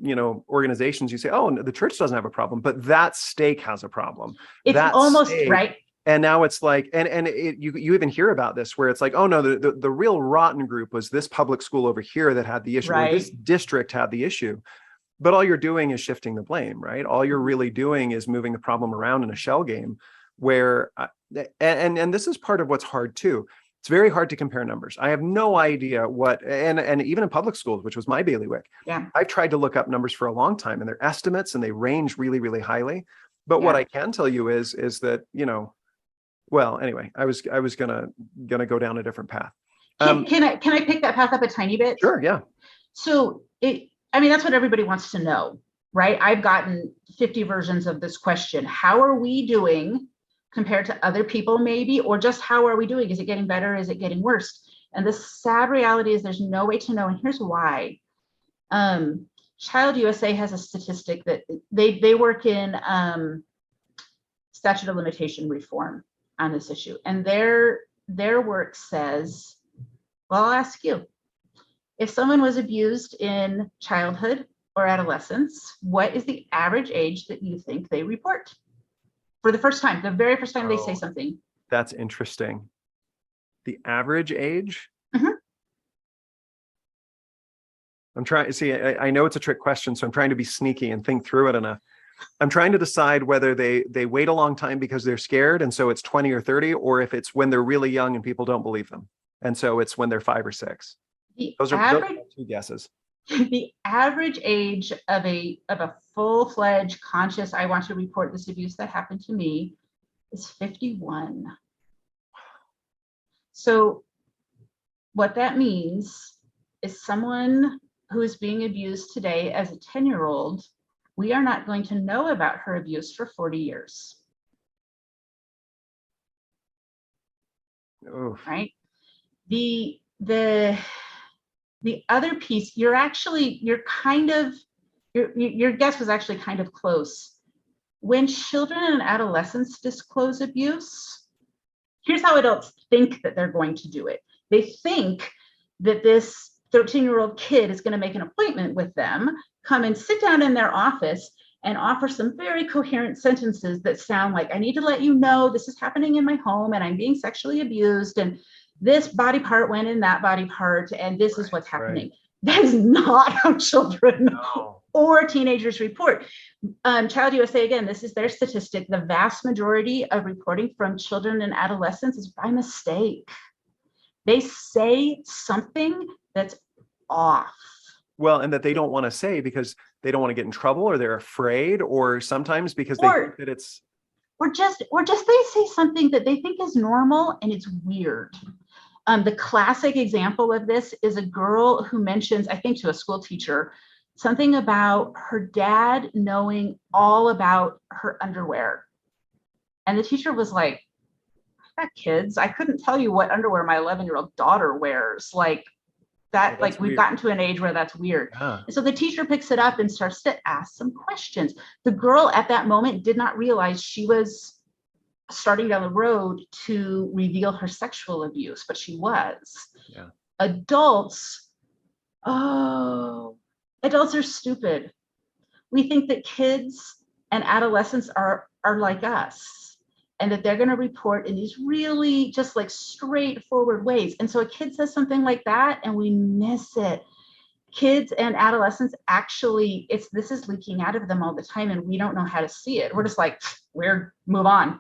organizations. You say, oh, the church doesn't have a problem, but that stake has a problem. It's that almost stake, right. And now it's like, you even hear about this where it's like, oh no, the real rotten group was this public school over here that had the issue, right. Or this district had the issue. But all you're doing is shifting the blame, right? All you're really doing is moving the problem around in a shell game where, and this is part of what's hard too. It's very hard to compare numbers. I have no idea what, and even in public schools, which was my bailiwick, I've tried to look up numbers for a long time, and they're estimates and they range really, really highly. But what I can tell you is that, well, anyway, I was gonna go down a different path. Can I pick that path up a tiny bit? Sure, yeah. So that's what everybody wants to know, right? I've gotten 50 versions of this question. How are we doing compared to other people, maybe, or just how are we doing? Is it getting better? Is it getting worse? And the sad reality is there's no way to know, and here's why. Child USA has a statistic that they work in statute of limitation reform on this issue, and their work says, well, I'll ask you, if someone was abused in childhood or adolescence, what is the average age that you think they report? For the first time, the very first time they say something. That's interesting. The average age? I'm trying to see, I know it's a trick question, so I'm trying to be sneaky and think through it enough. I'm trying to decide whether they wait a long time because they're scared, and so it's 20 or 30, or if it's when they're really young and people don't believe them, and so it's when they're 5 or 6. Those are 2 guesses. The average age of a full-fledged conscious, I want to report this abuse that happened to me, is 51. So what that means is someone who is being abused today as a 10-year-old, we are not going to know about her abuse for 40 years. Oof. Right? The other piece, your guess was actually kind of close. When children and adolescents disclose abuse, here's how adults think that they're going to do it. They think that this 13-year-old kid is going to make an appointment with them, come and sit down in their office and offer some very coherent sentences that sound like, I need to let you know this is happening in my home and I'm being sexually abused, and this body part went in that body part, and this is what's happening. That is not how children or teenagers report. Child USA, again, this is their statistic. The vast majority of reporting from children and adolescents is by mistake. They say something that's off. Well, and that they don't want to say because they don't want to get in trouble, or they're afraid, or sometimes because they think that it's, or just they say something that they think is normal and it's weird. The classic example of this is a girl who mentions, I think to a school teacher, something about her dad knowing all about her underwear. And the teacher was like, I got kids. I couldn't tell you what underwear my 11-year-old daughter wears. Like that, like we've gotten to an age where that's weird. Yeah. And so the teacher picks it up and starts to ask some questions. The girl at that moment did not realize she was starting down the road to reveal her sexual abuse, but she was. Yeah. Adults, adults are stupid. We think that kids and adolescents are like us, and that they're going to report in these really just like straightforward ways. And so a kid says something like that and we miss it. Kids and adolescents actually, this is leaking out of them all the time, and we don't know how to see it. We're just like, weird, move on.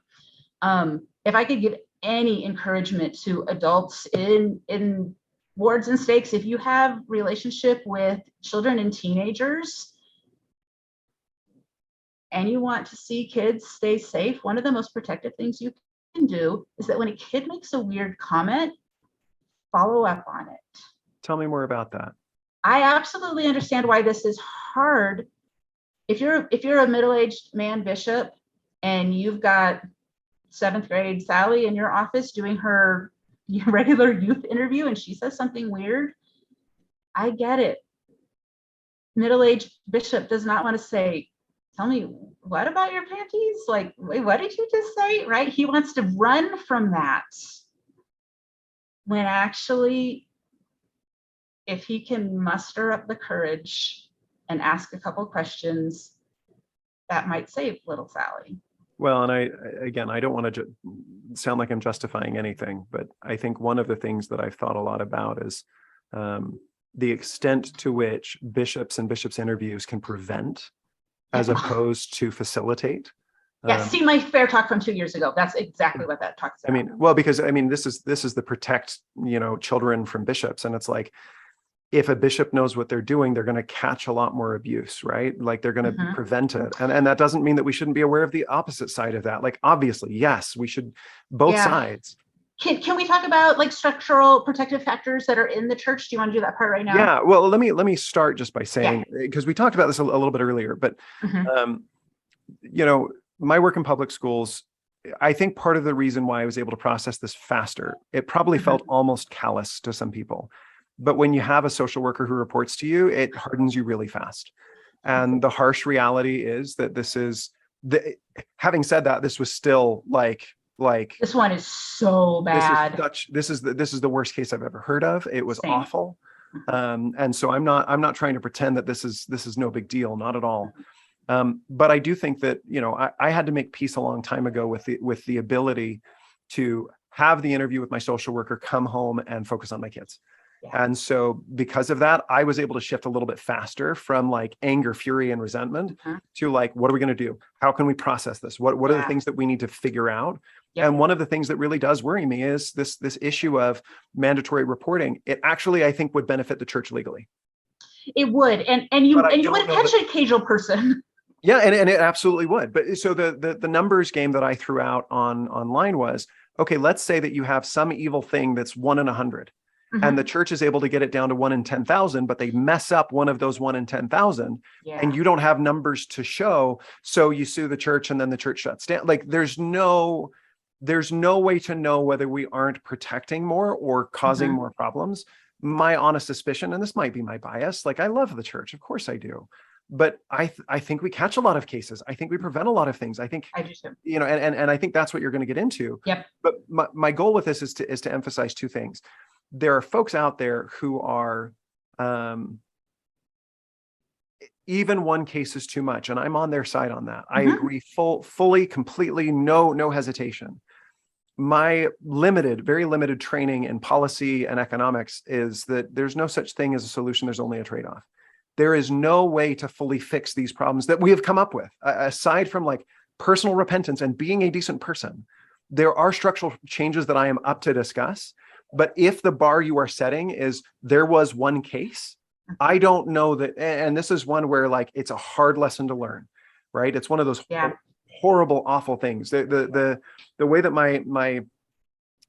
If I could give any encouragement to adults in wards and stakes, if you have relationship with children and teenagers and you want to see kids stay safe, one of the most protective things you can do is that when a kid makes a weird comment, follow up on it. Tell me more about that. I absolutely understand why this is hard. If you're a middle-aged man bishop and you've got 7th grade Sally in your office doing her regular youth interview and she says something weird, I get it. Middle-aged bishop does not want to say, tell me, what about your panties? Like, wait, what did you just say? Right? He wants to run from that. When actually, if he can muster up the courage and ask a couple questions, that might save little Sally. Well, and I don't want to sound like I'm justifying anything, but I think one of the things that I've thought a lot about is the extent to which bishops and bishops' interviews can prevent as opposed to facilitate. Yeah, see my fair talk from 2 years ago. That's exactly what that talks about. I mean, well, because I mean, this is the protect, children from bishops. And it's like, if a bishop knows what they're doing, they're going to catch a lot more abuse, right? Like they're going to prevent it. And that doesn't mean that we shouldn't be aware of the opposite side of that. Like, obviously, yes, we should, both sides. Can we talk about like structural protective factors that are in the church? Do you want to do that part right now? Yeah, well, let me start just by saying, because we talked about this a little bit earlier, but my work in public schools, I think part of the reason why I was able to process this faster, it probably felt almost callous to some people. But when you have a social worker who reports to you, it hardens you really fast. And the harsh reality is that having said that, this was still like this one is so bad. This is the worst case I've ever heard of. It was awful. And so I'm not trying to pretend that this is no big deal, not at all. But I do think that, I had to make peace a long time ago with the ability to have the interview with my social worker, come home and focus on my kids. Yeah. And so because of that, I was able to shift a little bit faster from like anger, fury, and resentment to like, what are we going to do? How can we process this? What are the things that we need to figure out? Yeah. And one of the things that really does worry me is this issue of mandatory reporting. It actually, I think, would benefit the church legally. It would. And you would catch an occasional person. Yeah, and it absolutely would. But so the numbers game that I threw out online was, okay, let's say that you have some evil thing that's 1 in 100. And the church is able to get it down to 1 in 10,000, but they mess up one of those 1 in 10,000, and you don't have numbers to show. So you sue the church, and then the church shuts down. Like there's no way to know whether we aren't protecting more or causing more problems. My honest suspicion, and this might be my bias, like I love the church, of course I do, but I think we catch a lot of cases. I think we prevent a lot of things. I think I do too. And I think that's what you're going to get into. Yep. But my goal with this is to emphasize two things. There are folks out there who are, even one case is too much, and I'm on their side on that. I agree fully, completely, no hesitation. My very limited training in policy and economics is that there's no such thing as a solution. There's only a trade-off. There is no way to fully fix these problems that we have come up with, aside from like personal repentance and being a decent person. There are structural changes that I am up to discuss. But if the bar you are setting is there was one case, I don't know that, and this is one where like it's a hard lesson to learn, right? It's one of those horrible, awful things. The way that my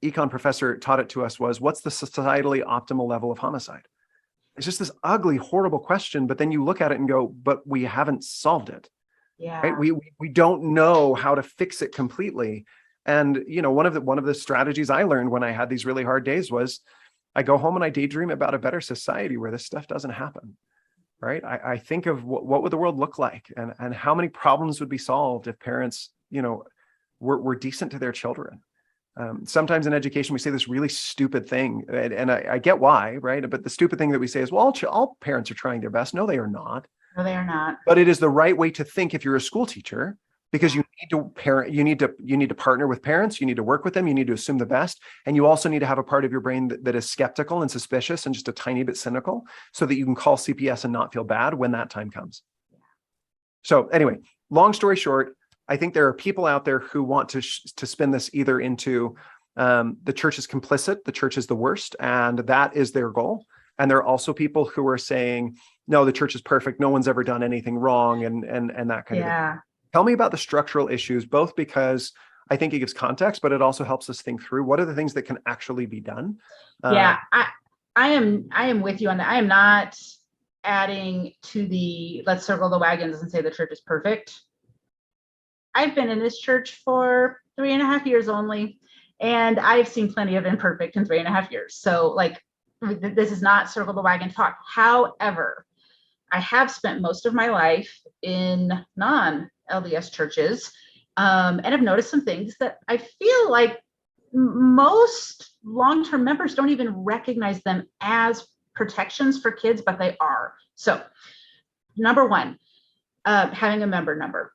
econ professor taught it to us was, what's the societally optimal level of homicide? It's just this ugly, horrible question. But then you look at it and go, but we haven't solved it. Yeah. Right? We don't know how to fix it completely. And one of the strategies I learned when I had these really hard days was I go home and I daydream about a better society where this stuff doesn't happen. Right? I think of what would the world look like, and how many problems would be solved if parents, were decent to their children. Sometimes in education, we say this really stupid thing, and I get why, right? But the stupid thing that we say is, well, all parents are trying their best. No, they are not. No, they are not. But it is the right way to think if you're a school teacher, because you need to partner with parents, you need to work with them, you need to assume the best, and you also need to have a part of your brain that is skeptical and suspicious and just a tiny bit cynical, so that you can call CPS and not feel bad when that time comes. So anyway, long story short, I think there are people out there who want to spin this either into the church is complicit, the church is the worst, and that is their goal. And there are also people who are saying, no, the church is perfect, no one's ever done anything wrong, and that kind of thing. Tell me about the structural issues, both because I think it gives context, but it also helps us think through what are the things that can actually be done. I am with you on that. I am not adding to the let's circle the wagons and say the church is perfect. I've been in this church for 3.5 years only, and I've seen plenty of imperfect in 3.5 years. So this is not circle the wagon talk. However, I have spent most of my life in non-LDS churches, and I've noticed some things that I feel like most long-term members don't even recognize them as protections for kids, but they are. So, number one, having a member number.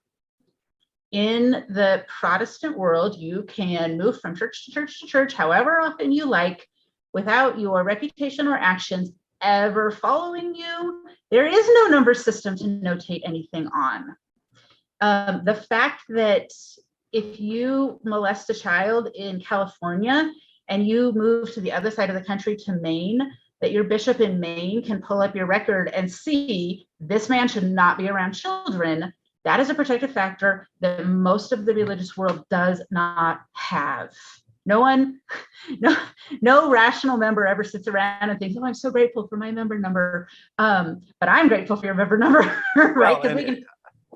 In the Protestant world, you can move from church to church to church however often you like without your reputation or actions ever following you. There is no number system to notate anything on. The fact that if you molest a child in California and you move to the other side of the country to Maine, that your bishop in Maine can pull up your record and see this man should not be around children, that is a protective factor that most of the religious world does not have. No rational member ever sits around and thinks, oh, I'm so grateful for my member number. But I'm grateful for your member number, right? Well,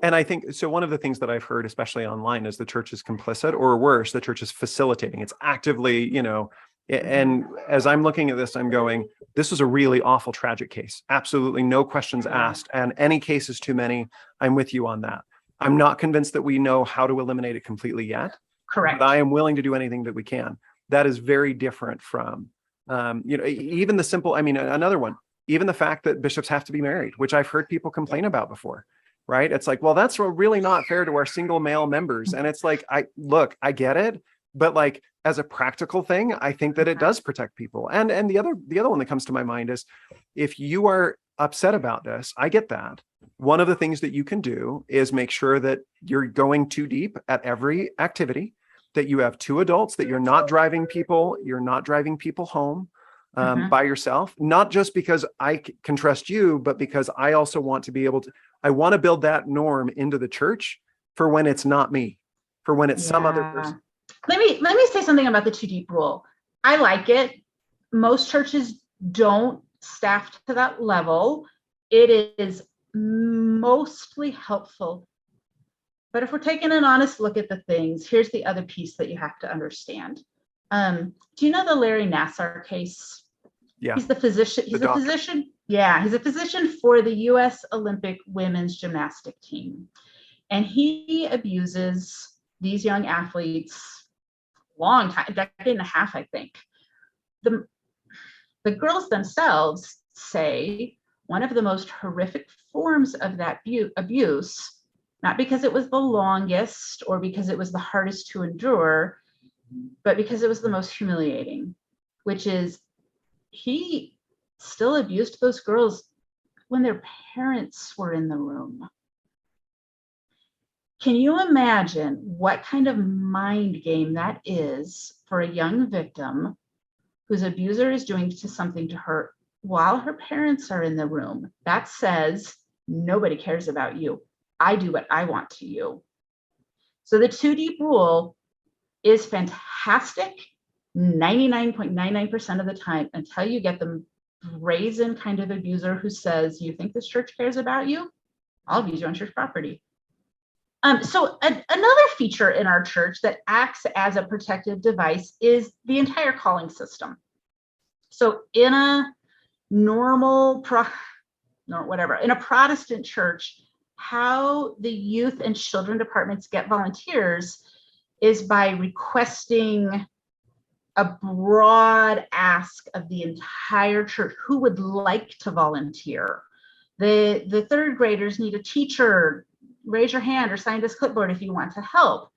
and I think, so one of the things that I've heard, especially online, is the church is complicit, or worse, the church is facilitating. It's actively, and as I'm looking at this, I'm going, this was a really awful, tragic case. Absolutely no questions asked. And any case is too many. I'm with you on that. I'm not convinced that we know how to eliminate it completely yet. Correct. But I am willing to do anything that we can. That is very different from, even the simple, another one, even the fact that bishops have to be married, which I've heard people complain about before, right? It's like, well, that's really not fair to our single male members. And it's like, I get it, but as a practical thing, I think that it does protect people. And the other one that comes to my mind is, if you are upset about this, I get that. One of the things that you can do is make sure that you're going too deep at every activity, that you have 2 adults, that you're not driving people home by yourself, not just because I can trust you, but because I also want to be able to, I want to build that norm into the church for when it's not me, for when it's some other person. Let me say something about the 2 deep rule. I like it. Most churches don't staff to that level. It is mostly helpful. But if we're taking an honest look at the things, here's the other piece that you have to understand. Do you know the Larry Nassar case? Yeah. He's the physician. He's a physician. Yeah, he's a physician for the U.S. Olympic women's gymnastic team. And he abuses these young athletes long time, a decade and a half, I think. The girls themselves say one of the most horrific forms of that abuse, not because it was the longest or because it was the hardest to endure, but because it was the most humiliating, which is he still abused those girls when their parents were in the room. Can you imagine what kind of mind game that is for a young victim whose abuser is doing something to her while her parents are in the room? That says, nobody cares about you. I do what I want to you. So the 2 deep rule is fantastic 99.99% of the time until you get them brazen kind of abuser who says, you think this church cares about you? I'll abuse you on church property. So another feature in our church that acts as a protective device is the entire calling system. So in a normal, in a Protestant church, how the youth and children departments get volunteers is by requesting a broad ask of the entire church who would like to volunteer. The third graders need a teacher. Raise your hand or sign this clipboard if you want to help.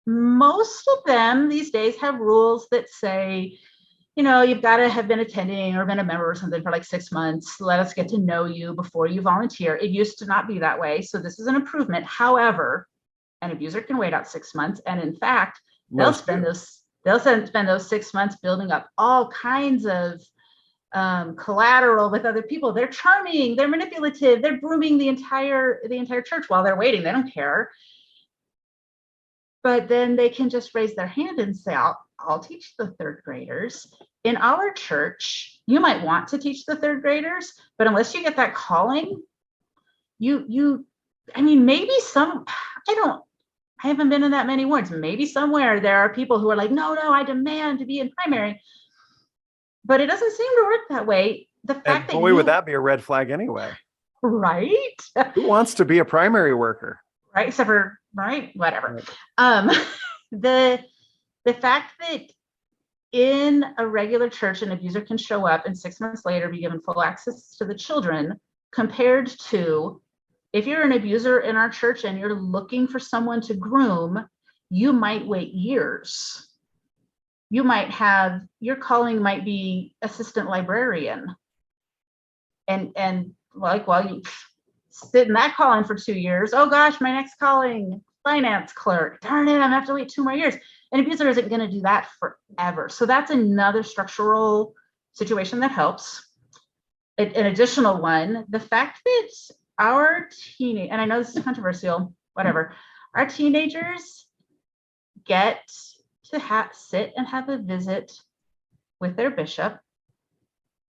Most of them these days have rules that say, you've got to have been attending or been a member or something for like 6 months. Let us get to know you before you volunteer. It used to not be that way. So this is an improvement. However, an abuser can wait out 6 months. And in fact, they'll spend those 6 months building up all kinds of collateral with other people. They're charming, they're manipulative, they're grooming the entire church while they're waiting. They don't care. But then they can just raise their hand and say, I'll teach the third graders. In our church, you might want to teach the third graders, but unless you get that calling, maybe I haven't been in that many wards. Maybe somewhere there are people who are like, no, I demand to be in primary. But it doesn't seem to work that way. The fact that would that be a red flag anyway? Right? Who wants to be a primary worker? Right, except for, right, whatever. Right. The fact that in a regular church, an abuser can show up and 6 months later be given full access to the children, compared to if you're an abuser in our church and you're looking for someone to groom, you might wait years. You might have, your calling might be assistant librarian. And like, well, you sit in that calling for 2 years. Oh gosh, my next calling, finance clerk. Darn it, I'm gonna have to wait 2 more years. An abuser isn't gonna do that forever. So that's another structural situation that helps. An additional one, the fact that our and I know this is controversial, whatever, our teenagers get to sit and have a visit with their bishop.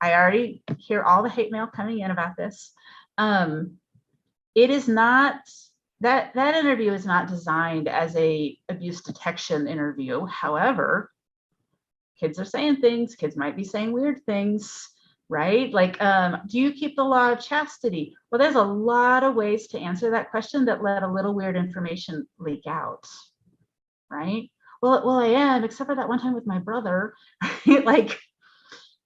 I already hear all the hate mail coming in about this. It is not, that interview is not designed as a abuse detection interview. However, kids are saying things, kids might be saying weird things, right? Like, do you keep the law of chastity? Well, there's a lot of ways to answer that question that let a little weird information leak out, right? Well, I am, except for that one time with my brother. Like,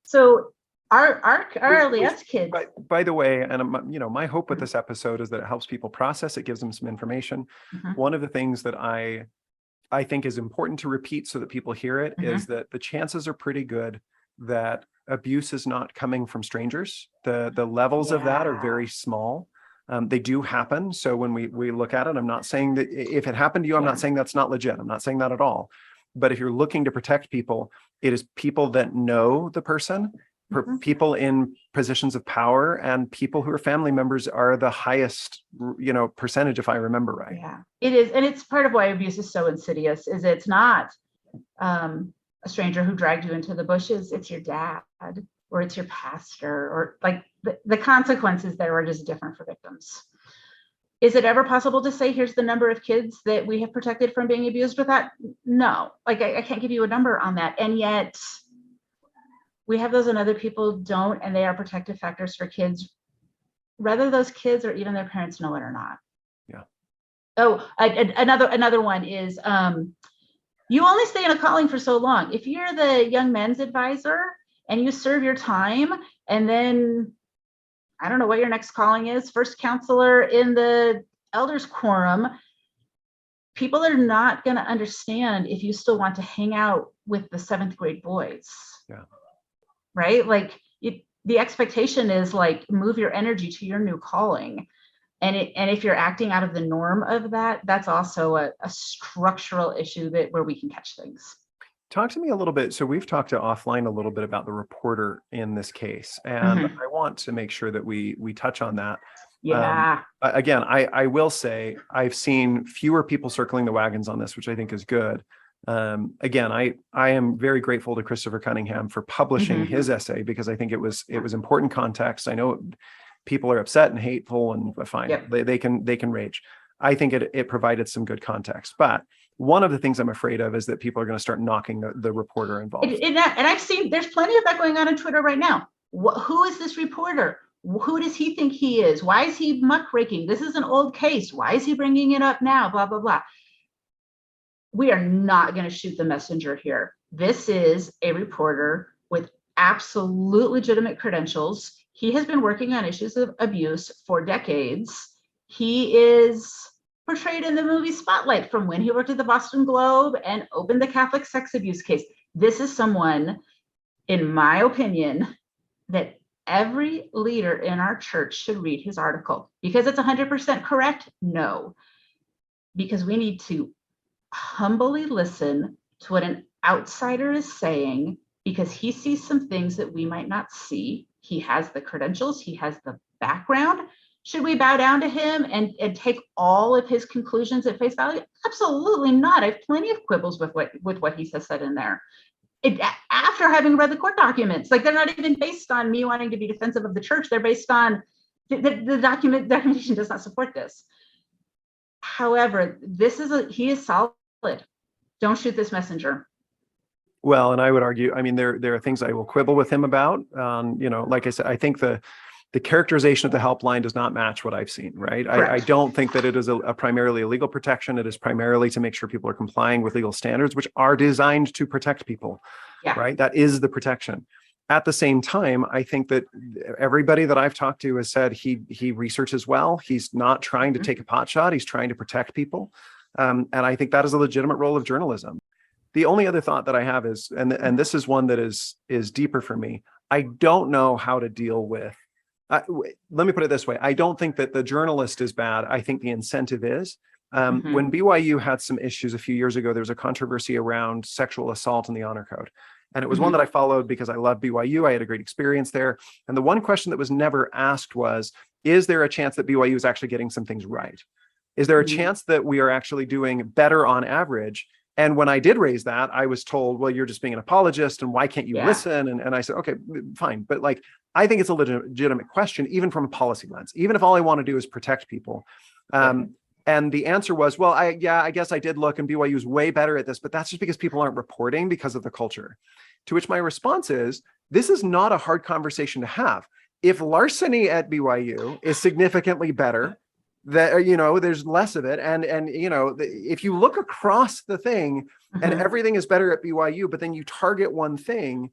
so our LDS kids. By the way, and my hope with this episode is that it helps people process. It gives them some information. Mm-hmm. One of the things that I think is important to repeat so that people hear it is that the chances are pretty good that abuse is not coming from strangers. The levels of that are very small. They do happen. So when we look at it, I'm not saying that if it happened to you, I'm not saying that's not legit. I'm not saying that at all. But if you're looking to protect people, it is people that know the person, people in positions of power, and people who are family members are the highest, percentage, if I remember right. Yeah, it is. And it's part of why abuse is so insidious, is it's not a stranger who dragged you into the bushes. It's your dad, or it's your pastor, or like the consequences there are just different for victims. Is it ever possible to say, here's the number of kids that we have protected from being abused with that? No, like I can't give you a number on that. And yet we have those and other people don't, and they are protective factors for kids, whether those kids or even their parents know it or not. Yeah. Oh, another one is, you only stay in a calling for so long. If you're the young men's advisor and you serve your time, and then I don't know what your next calling is, first counselor in the elders quorum, people are not going to understand if you still want to hang out with the 7th grade boys. Yeah. Right? Like the expectation is like, move your energy to your new calling. And if you're acting out of the norm of that, that's also a structural issue where we can catch things. Talk to me a little bit. So we've talked to offline a little bit about the reporter in this case, and I want to make sure that we touch on that. Yeah. Again, I will say I've seen fewer people circling the wagons on this, which I think is good. Again, I am very grateful to Christopher Cunningham for publishing his essay, because I think it was important context. I know people are upset and hateful, and fine, Yep. they can rage. I think it provided some good context. But one of the things I'm afraid of is that people are going to start knocking the reporter involved. And I've seen there's plenty of that going on Twitter right now. Who is this reporter? Who does he think he is? Why is he muckraking? This is an old case. Why is he bringing it up now? Blah, blah, blah. We are not going to shoot the messenger here. This is a reporter with absolute legitimate credentials. He has been working on issues of abuse for decades. He is portrayed in the movie Spotlight from when he worked at the Boston Globe and opened the Catholic sex abuse case. This is someone, in my opinion, that every leader in our church should read his article. Because it's 100% correct? No. Because we need to humbly listen to what an outsider is saying, because he sees some things that we might not see. He has the credentials, he has the background. Should we bow down to him and take all of his conclusions at face value? Absolutely not. I have plenty of quibbles with what he has said in there. After having read the court documents, like, they're not even based on me wanting to be defensive of the church. They're based on the documentation does not support this. However, he is solid. Don't shoot this messenger. Well, and I would argue, I mean, there are things I will quibble with him about. Like I said, I think the characterization of the helpline does not match what I've seen, right? I don't think that it is a primarily a legal protection. It is primarily to make sure people are complying with legal standards, which are designed to protect people, right? That is the protection. At the same time, I think that everybody that I've talked to has said he researches well. He's not trying to take a pot shot. He's trying to protect people. And I think that is a legitimate role of journalism. The only other thought that I have is, and this is one that is deeper for me, I don't know how to deal with, let me put it this way. I don't think that the journalist is bad. I think the incentive is. When BYU had some issues a few years ago, there was a controversy around sexual assault in the honor code. And it was one that I followed because I love BYU. I had a great experience there. And the one question that was never asked was, is there a chance that BYU is actually getting some things right? Is there a chance that we are actually doing better on average? And when I did raise that, I was told, well, you're just being an apologist and why can't you listen? And I said, okay, fine. But like, I think it's a legitimate question, even from a policy lens, even if all I want to do is protect people. And the answer was, well, I guess I did look, and BYU is way better at this, but that's just because people aren't reporting because of the culture. To which my response is, this is not a hard conversation to have. If larceny at BYU is significantly better, that, there's less of it. And if you look across the thing and everything is better at BYU, but then you target one thing,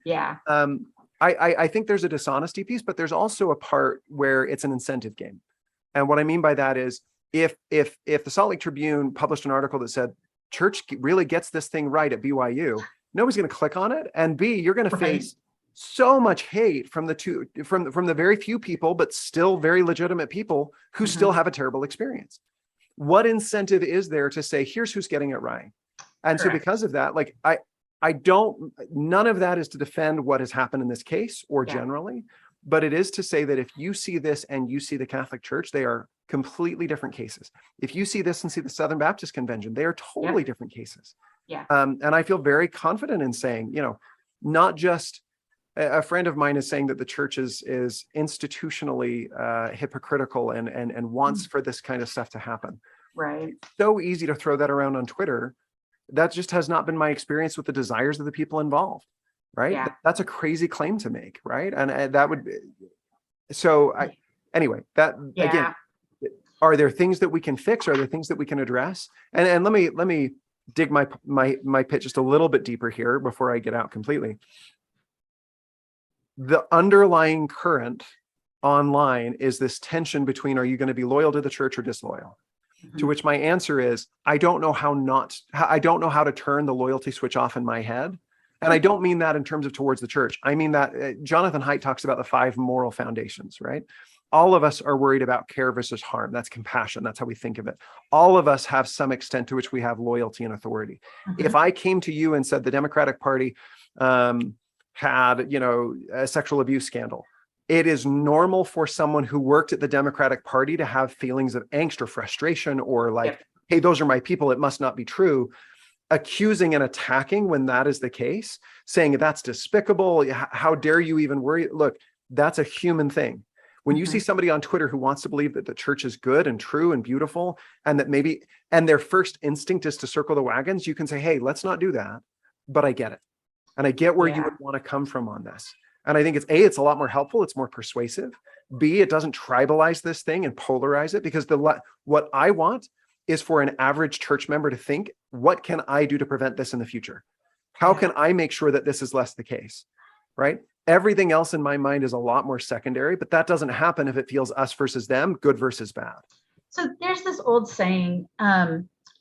I think there's a dishonesty piece, but there's also a part where it's an incentive game. And what I mean by that is, if the Salt Lake Tribune published an article that said church really gets this thing right at BYU, nobody's going to click on it. And B, you're going to face so much hate from the very few people, but still very legitimate people who still have a terrible experience. What incentive is there to say, here's who's getting it right? And so because of that, like, none of that is to defend what has happened in this case or generally, but it is to say that if you see this and you see the Catholic Church, they are completely different cases. If you see this and see the Southern Baptist Convention, they are totally different cases. And I feel very confident in saying, not just a friend of mine is saying that the church is institutionally hypocritical and wants for this kind of stuff to happen. Right. It's so easy to throw that around on Twitter. That just has not been my experience with the desires of the people involved. Right. Yeah. That's a crazy claim to make. Right. And that would be, anyway, again, are there things that we can fix? Are there things that we can address? And let me dig my pitch just a little bit deeper here before I get out completely. The underlying current online is this tension between, are you going to be loyal to the church or disloyal? To which my answer is, I don't know how to turn the loyalty switch off in my head. And I don't mean that in terms of towards the church. I mean that Jonathan Haidt talks about the 5 moral foundations, right? All of us are worried about care versus harm. That's compassion. That's how we think of it. All of us have some extent to which we have loyalty and authority. If I came to you and said the Democratic Party had, a sexual abuse scandal, it is normal for someone who worked at the Democratic Party to have feelings of angst or frustration or like, hey, those are my people, it must not be true. accusing and attacking when that is the case, saying that's despicable. How dare you even worry? Look, that's a human thing. When you see somebody on Twitter who wants to believe that the church is good and true and beautiful, and that maybe, and their first instinct is to circle the wagons, you can say, hey, let's not do that. But I get it. And I get where you would want to come from on this. And I think it's A, it's a lot more helpful. It's more persuasive. B, it doesn't tribalize this thing and polarize it, because what I want is for an average church member to think, what can I do to prevent this in the future? How can I make sure that this is less the case, right? Everything else in my mind is a lot more secondary, but that doesn't happen if it feels us versus them, good versus bad. So there's this old saying,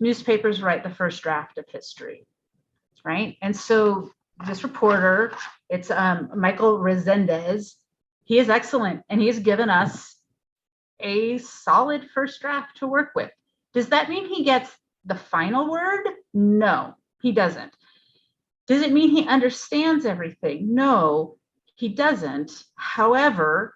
newspapers write the first draft of history, right? And so this reporter, it's Michael Resendez, he is excellent, and he's given us a solid first draft to work with. Does that mean he gets the final word? No, he doesn't. Does it mean he understands everything? No, he doesn't. However,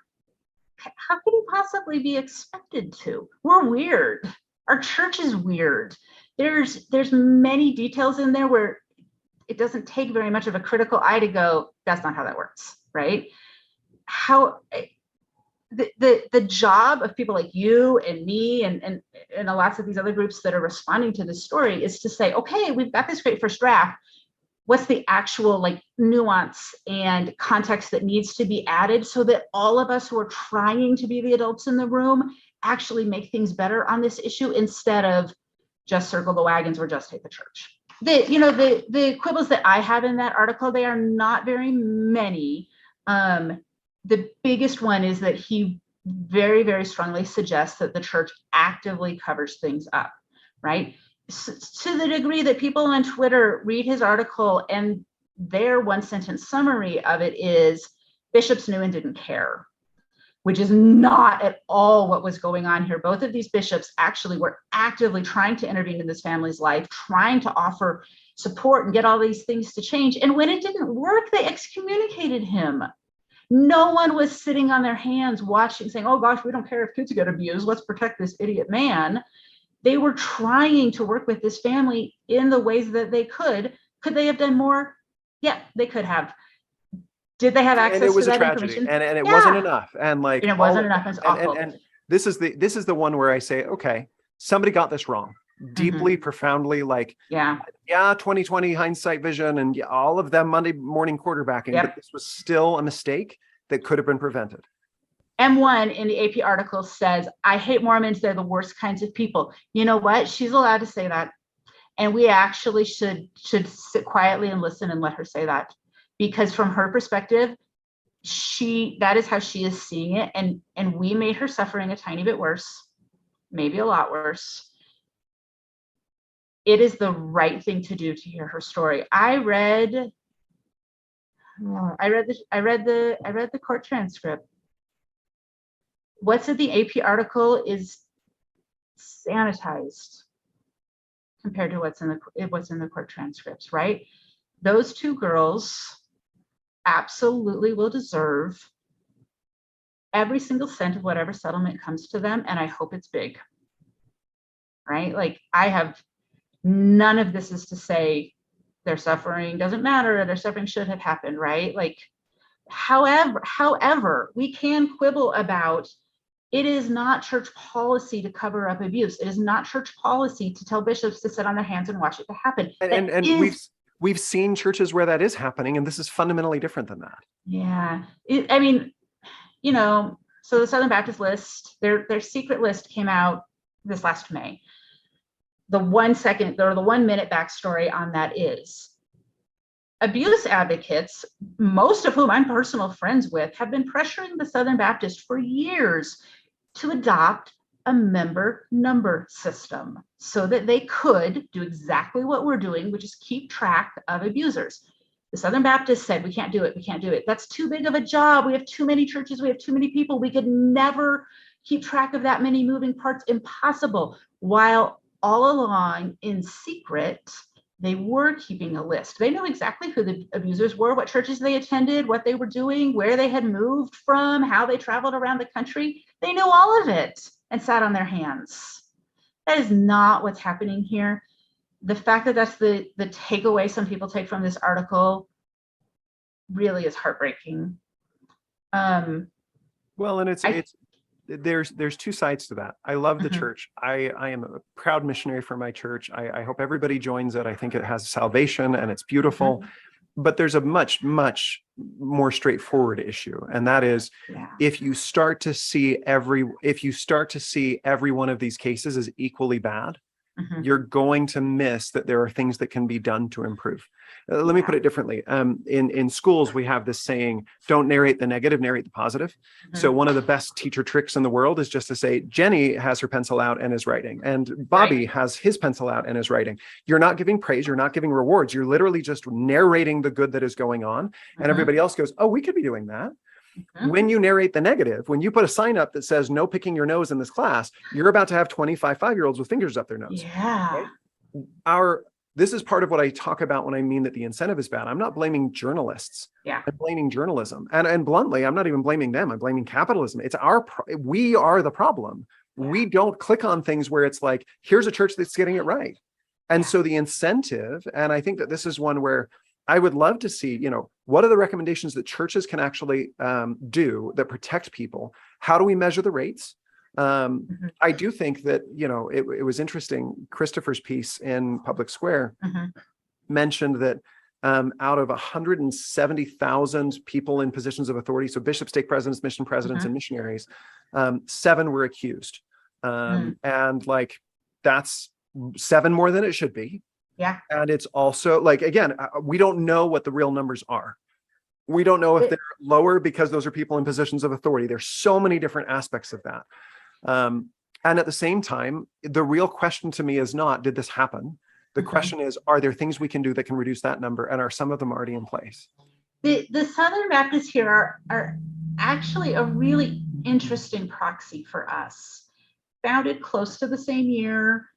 how could he possibly be expected to? We're weird. Our church is weird. There's many details in there where it doesn't take very much of a critical eye to go, that's not how that works, right? How the job of people like you and me and lots of these other groups that are responding to this story is to say, okay, we've got this great first draft. What's the actual like nuance and context that needs to be added so that all of us who are trying to be the adults in the room actually make things better on this issue, instead of just circle the wagons or just hate the church. The quibbles that I have in that article, they are not very many. The biggest one is that he very, very strongly suggests that the church actively covers things up, right? To the degree that people on Twitter read his article and their one sentence summary of it is bishops knew and didn't care, which is not at all what was going on here. Both of these bishops actually were actively trying to intervene in this family's life, trying to offer support and get all these things to change. And when it didn't work, they excommunicated him. No one was sitting on their hands watching, saying, oh gosh, we don't care if kids get abused, let's protect this idiot man. They were trying to work with this family in the ways that they could. Could they have done more? Yeah, they could have. Did they have access to that information? And it wasn't enough. And like, and it wasn't enough. It's awful. And this is the one where I say, okay, somebody got this wrong, deeply, profoundly, like, yeah, 2020 hindsight vision and all of them Monday morning quarterbacking, but this was still a mistake that could have been prevented. M1 in the AP article says, I hate Mormons, they're the worst kinds of people. You know what? She's allowed to say that. And we actually should sit quietly and listen and let her say that. Because from her perspective, that is how she is seeing it. And we made her suffering a tiny bit worse, maybe a lot worse. It is the right thing to do to hear her story. I read the court transcript. What's in the AP article is sanitized compared to what's in the court transcripts, right? Those two girls absolutely will deserve every single cent of whatever settlement comes to them, and I hope it's big, right? Like, I have none of this is to say their suffering doesn't matter, or their suffering should have happened, right? Like, however, we can quibble about, it is not church policy to cover up abuse. It is not church policy to tell bishops to sit on their hands and watch it to happen. And we've seen churches where that is happening, and this is fundamentally different than that. Yeah, so the Southern Baptist list, their secret list came out this last May. The 1 minute backstory on that is abuse advocates, most of whom I'm personal friends with, have been pressuring the Southern Baptist for years to adopt a member number system so that they could do exactly what we're doing, which is keep track of abusers. The Southern Baptist said, we can't do it. That's too big of a job. We have too many churches. We have too many people. We could never keep track of that many moving parts. Impossible. While all along in secret, they were keeping a list. They knew exactly who the abusers were, what churches they attended, what they were doing, where they had moved from, how they traveled around the country. They knew all of it and sat on their hands. That is not what's happening here. the fact that that's the takeaway some people take from this article really is heartbreaking. Well, and there's two sides to that. I love the church. I am a proud missionary for my church. I hope everybody joins it. I think it has salvation and it's beautiful. But there's a much, much more straightforward issue. And that is, if you start to see every one of these cases as equally bad, you're going to miss that there are things that can be done to improve. Let me put it differently. In schools, we have this saying, don't narrate the negative, narrate the positive. So one of the best teacher tricks in the world is just to say, Jenny has her pencil out and is writing, and Bobby has his pencil out and is writing. You're not giving praise. You're not giving rewards. You're literally just narrating the good that is going on. And everybody else goes, oh, we could be doing that. When you narrate the negative, when you put a sign up that says no picking your nose in this class, you're about to have 25 5-year-olds with fingers up their nose. Right? This is part of what I talk about when I mean that the incentive is bad. I'm not blaming journalists. I'm blaming journalism. And bluntly, I'm not even blaming them. I'm blaming capitalism. We are the problem. We don't click on things where it's like, here's a church that's getting it right. And so the incentive, and I think that this is one where I would love to see, what are the recommendations that churches can actually do that protect people? How do we measure the rates? I do think that, it was interesting. Christopher's piece in Public Square mentioned that out of 170,000 people in positions of authority, so bishops, stake presidents, mission presidents, and missionaries, 7 were accused. And that's 7 more than it should be. And it's also again, we don't know what the real numbers are. We don't know if they're lower because those are people in positions of authority. There's so many different aspects of that. And at the same time, the real question to me is not, did this happen? The question is, are there things we can do that can reduce that number? And are some of them already in place? The Southern Baptists here are actually a really interesting proxy for us. Founded close to the same year,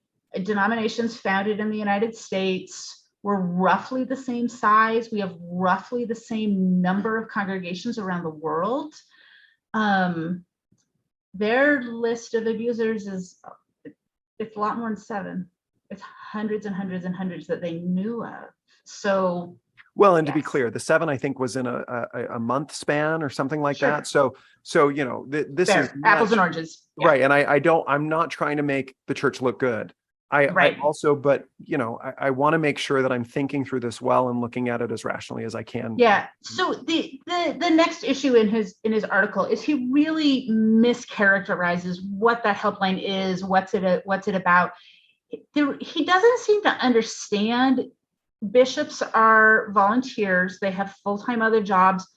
denominations founded in the United States. We're roughly the same size. We have roughly the same number of congregations around the world. Their list of abusers it's a lot more than 7. It's hundreds and hundreds and hundreds that they knew of. So, well, and to be clear, the 7 I think was in a month span or something like that. So this is apples and oranges, right? And I'm not trying to make the church look good. I also, but I want to make sure that I'm thinking through this well and looking at it as rationally as I can. So the next issue in his article is he really mischaracterizes what that helpline is, what's it about. He doesn't seem to understand bishops are volunteers. They have full-time other jobs.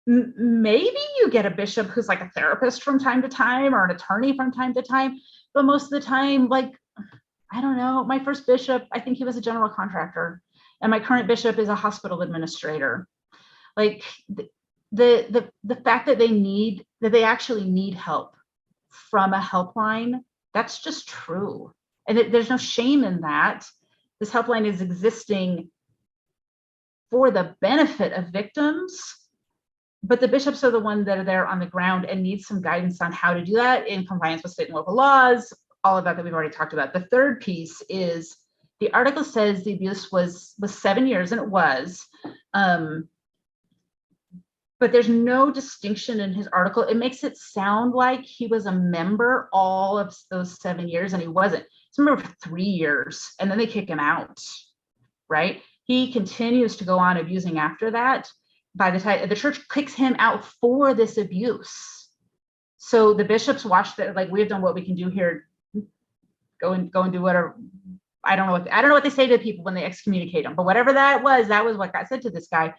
Maybe you get a bishop who's like a therapist from time to time or an attorney from time to time, but most of the time, I don't know. My first bishop, I think he was a general contractor, and my current bishop is a hospital administrator. The fact that they actually need help from a helpline, that's just true. And there's no shame in that. This helpline is existing for the benefit of victims, but the bishops are the ones that are there on the ground and need some guidance on how to do that in compliance with state and local laws, all of that we've already talked about. The third piece is the article says the abuse was 7 years, and it was, but there's no distinction in his article. It makes it sound like he was a member all of those 7 years, and he wasn't. He's a member for 3 years, and then they kick him out, right? He continues to go on abusing after that. By the time the church kicks him out for this abuse. So the bishops watched that, we've done what we can do here. Go and do whatever. I don't know what they say to people when they excommunicate them, but whatever that was what got said to this guy.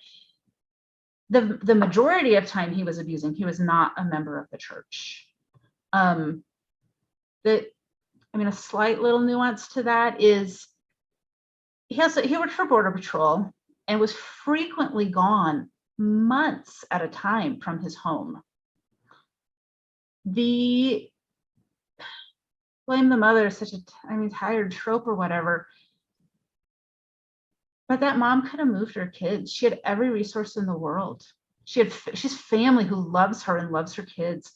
The majority of time he was abusing, he was not a member of the church. A slight little nuance to that is he worked for Border Patrol and was frequently gone months at a time from his home. The blame the mother is such a tired trope or whatever. But that mom could have moved her kids. She had every resource in the world. She's family who loves her and loves her kids.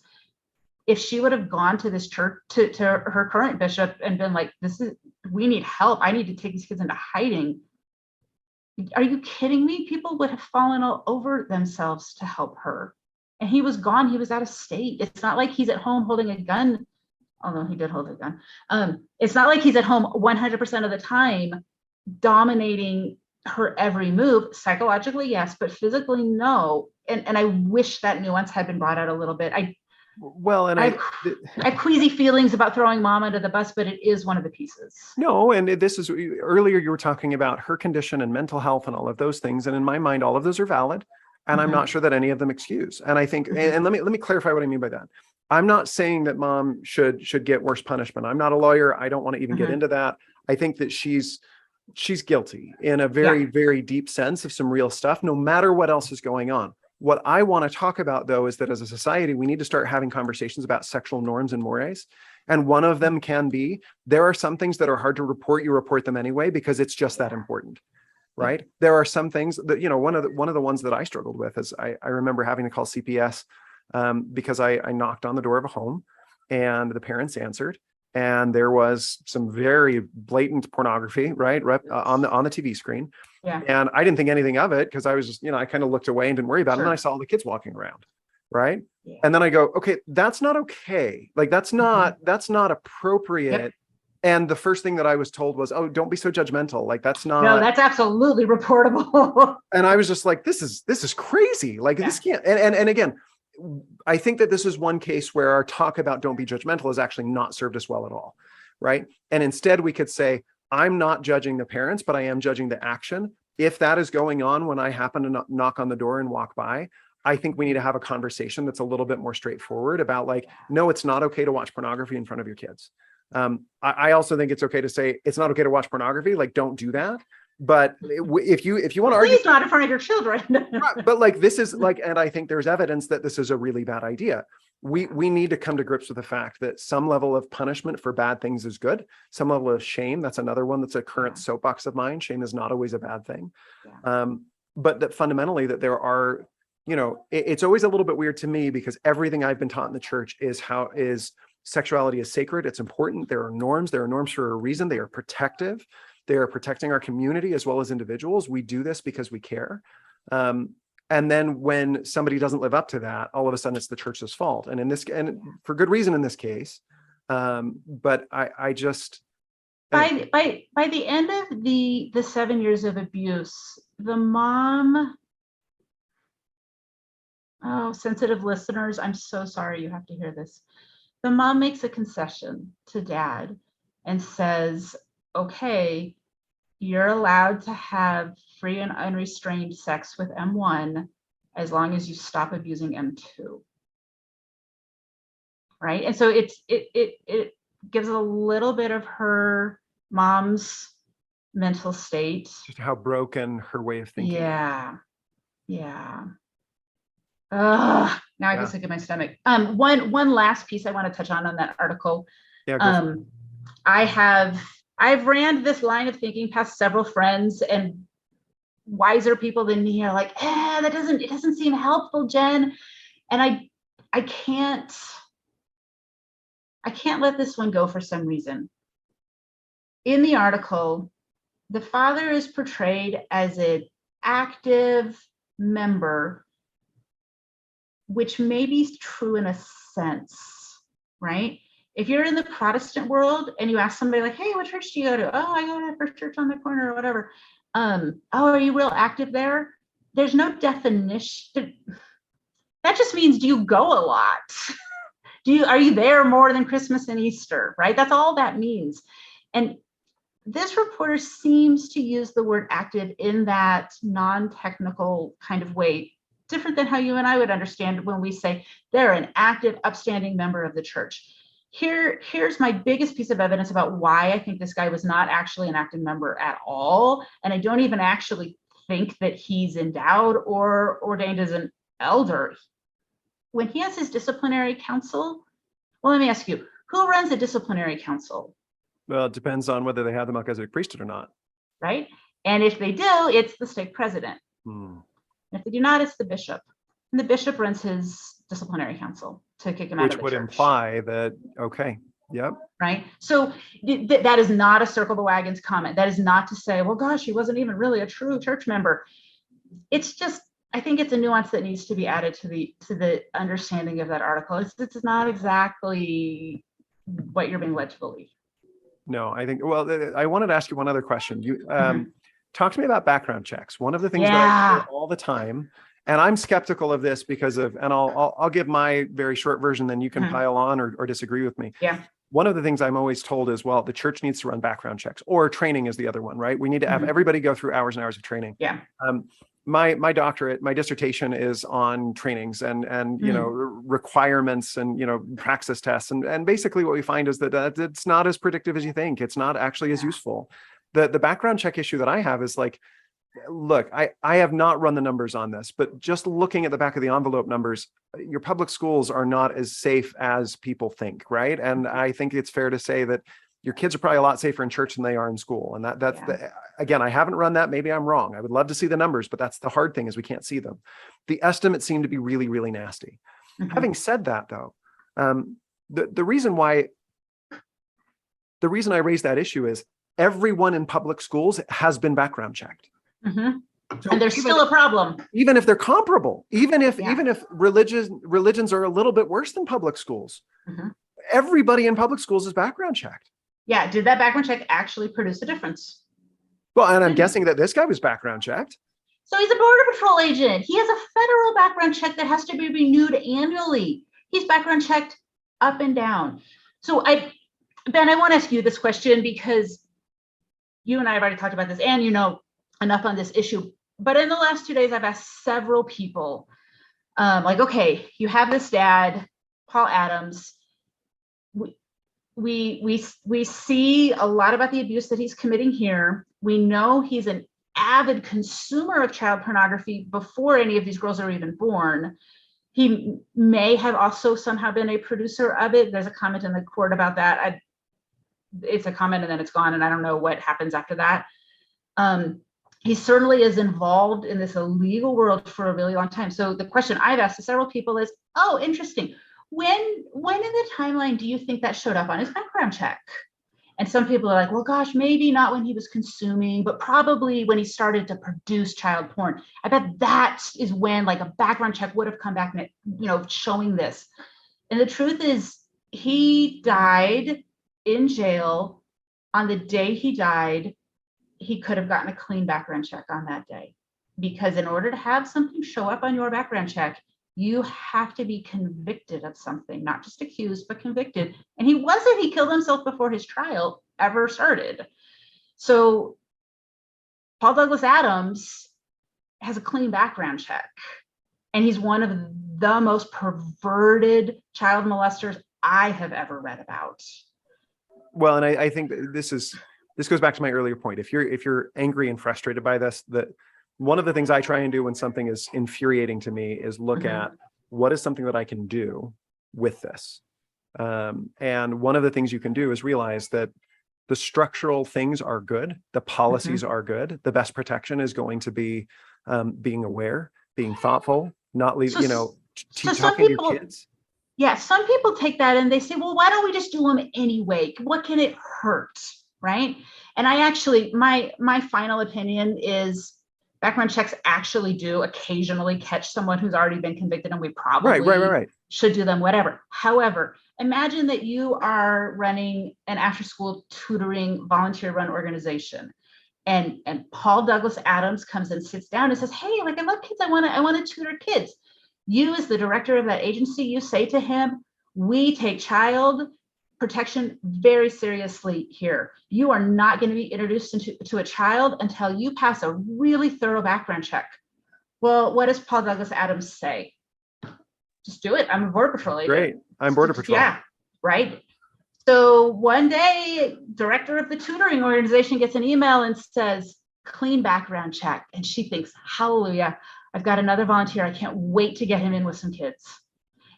If she would have gone to this church, to her current bishop and been like, we need help. I need to take these kids into hiding. Are you kidding me? People would have fallen all over themselves to help her. And he was gone. He was out of state. It's not like he's at home holding a gun, although he did hold a gun. It's not like he's at home 100% of the time dominating her every move. Psychologically, yes, but physically, no. And I wish that nuance had been brought out a little bit. I have queasy feelings about throwing mom under the bus, but it is one of the pieces. No, and this is, earlier you were talking about her condition and mental health and all of those things. And in my mind, all of those are valid. And I'm not sure that any of them excuse. And I think, and let me clarify what I mean by that. I'm not saying that mom should get worse punishment. I'm not a lawyer. I don't want to even get into that. I think that she's guilty in a very, very deep sense of some real stuff, no matter what else is going on. What I want to talk about, though, is that as a society, we need to start having conversations about sexual norms and mores. And one of them can be, there are some things that are hard to report. You report them anyway, because it's just that important, right? There are some things that, one of the ones that I struggled with is I remember having to call CPS because I knocked on the door of a home and the parents answered. And there was some very blatant pornography, right, on the TV screen. Yeah. And I didn't think anything of it because I was just, I kind of looked away and didn't worry about it. And then I saw all the kids walking around, right? Yeah. And then I go, okay, that's not okay. Like that's not appropriate. Yep. And the first thing that I was told was, oh, don't be so judgmental. Like that's not. No, that's absolutely reportable. And I was just like, this is crazy. Like this can't. And again, I think that this is one case where our talk about don't be judgmental has actually not served us well at all, right? And instead we could say, I'm not judging the parents, but I am judging the action. If that is going on when I happen to knock on the door and walk by, I think we need to have a conversation that's a little bit more straightforward about like, no, it's not okay to watch pornography in front of your kids. I also think it's okay to say it's not okay to watch pornography. Like, don't do that. But if you want to argue, please not in front of your children. But like this is like, and I think there's evidence that this is a really bad idea. We need to come to grips with the fact that some level of punishment for bad things is good. Some level of shame, that's another one that's a current soapbox of mine. Shame is not always a bad thing. But that fundamentally that there are, it's always a little bit weird to me because everything I've been taught in the church is sexuality is sacred. It's important. There are norms for a reason. They are protective. They are protecting our community as well as individuals. We do this because we care. And then when somebody doesn't live up to that, all of a sudden it's the church's fault. And for good reason in this case. But I just by the end of the 7 years of abuse, the mom, sensitive listeners, I'm so sorry you have to hear this. The mom makes a concession to dad and says, okay, you're allowed to have free and unrestrained sex with M1 as long as you stop abusing M2. Right? And so it gives a little bit of her mom's mental state. Just how broken her way of thinking. Yeah. Now I can sick of my stomach. One last piece I want to touch on that article. Yeah. I've ran this line of thinking past several friends, and wiser people than me are like, it doesn't seem helpful, Jen. And I can't let this one go for some reason. In the article, the father is portrayed as an active member, which may be true in a sense, right? If you're in the Protestant world and you ask somebody like, hey, what church do you go to? Oh, I go to First Church on the corner or whatever. Are you real active there? There's no definition. That just means, do you go a lot? Are you there more than Christmas and Easter, right? That's all that means. And this reporter seems to use the word active in that non-technical kind of way, different than how you and I would understand when we say they're an active, upstanding member of the church. Here's my biggest piece of evidence about why I think this guy was not actually an active member at all. And I don't even actually think that he's endowed or ordained as an elder. When he has his disciplinary council, well, let me ask you, who runs a disciplinary council? Well, it depends on whether they have the Melchizedek priesthood or not. Right? And if they do, it's the stake president. If they do not, it's the bishop. And the bishop runs his disciplinary council to kick him out of the church. Which would imply that, okay. Yep. Right. So that is not a circle the wagons comment. That is not to say, well, gosh, he wasn't even really a true church member. It's just, I think it's a nuance that needs to be added to the understanding of that article. It's not exactly what you're being led to believe. No, I think, well, I wanted to ask you one other question. You talk to me about background checks. One of the things that I hear all the time, and I'm skeptical of this because of, and I'll give my very short version, then you can pile on or disagree with me. Yeah. One of the things I'm always told is, well, the church needs to run background checks, or training is the other one, right? We need to have everybody go through hours and hours of training. Yeah. My doctorate, my dissertation is on trainings and you know, requirements and, you know, praxis tests. And basically what we find is that it's not as predictive as you think. It's not actually as useful. The background check issue that I have is like, look, I have not run the numbers on this, but just looking at the back of the envelope numbers, your public schools are not as safe as people think, right? And I think it's fair to say that your kids are probably a lot safer in church than they are in school. And that's again, I haven't run that. Maybe I'm wrong. I would love to see the numbers, but that's the hard thing is we can't see them. The estimates seem to be really, really nasty. Having said that, though, the reason I raise that issue is everyone in public schools has been background checked. So and there's still a problem. Even if they're comparable, even if religions are a little bit worse than public schools, everybody in public schools is background checked. Yeah. Did that background check actually produce a difference? Well, and I'm guessing that this guy was background checked. So he's a Border Patrol agent. He has a federal background check that has to be renewed annually. He's background checked up and down. So Ben, I want to ask you this question because you and I have already talked about this and you know enough on this issue. But in the last 2 days, I've asked several people, like, okay, you have this dad, Paul Adams. We see a lot about the abuse that he's committing here. We know he's an avid consumer of child pornography before any of these girls are even born. He may have also somehow been a producer of it. There's a comment in the court about that. It's a comment and then it's gone, and I don't know what happens after that. He certainly is involved in this illegal world for a really long time. So the question I've asked to several people is, oh, interesting. When in the timeline do you think that showed up on his background check? And some people are like, well, gosh, maybe not when he was consuming, but probably when he started to produce child porn. I bet that is when like a background check would have come back, you know, showing this. And the truth is he died in jail. On the day he died, he could have gotten a clean background check on that day, because in order to have something show up on your background check, you have to be convicted of something, not just accused, but convicted. And he wasn't. He killed himself before his trial ever started. So Paul Douglas Adams has a clean background check, and he's one of the most perverted child molesters I have ever read about. Well, and I think this goes back to my earlier point. If you're angry and frustrated by this, that one of the things I try and do when something is infuriating to me is look at what is something that I can do with this. And one of the things you can do is realize that the structural things are good. The policies are good. The best protection is going to be being aware, being thoughtful, not leave, talking to your kids. Yeah, some people take that and they say, well, why don't we just do them anyway? What can it hurt? Right. And I actually, my final opinion is background checks actually do occasionally catch someone who's already been convicted, and we probably should do them, whatever. However, imagine that you are running an after-school tutoring volunteer run organization, and Paul Douglas Adams comes and sits down and says, hey, like, I love kids. I want to tutor kids. You, as the director of that agency, you say to him, we take child protection very seriously here. You are not going to be introduced to a child until you pass a really thorough background check. Well, what does Paul Douglas Adams say? Just do it. I'm a Border Patrol agent. Great. I'm Border Patrol. Yeah, right. So one day, director of the tutoring organization gets an email and says, clean background check. And she thinks, hallelujah, I've got another volunteer. I can't wait to get him in with some kids.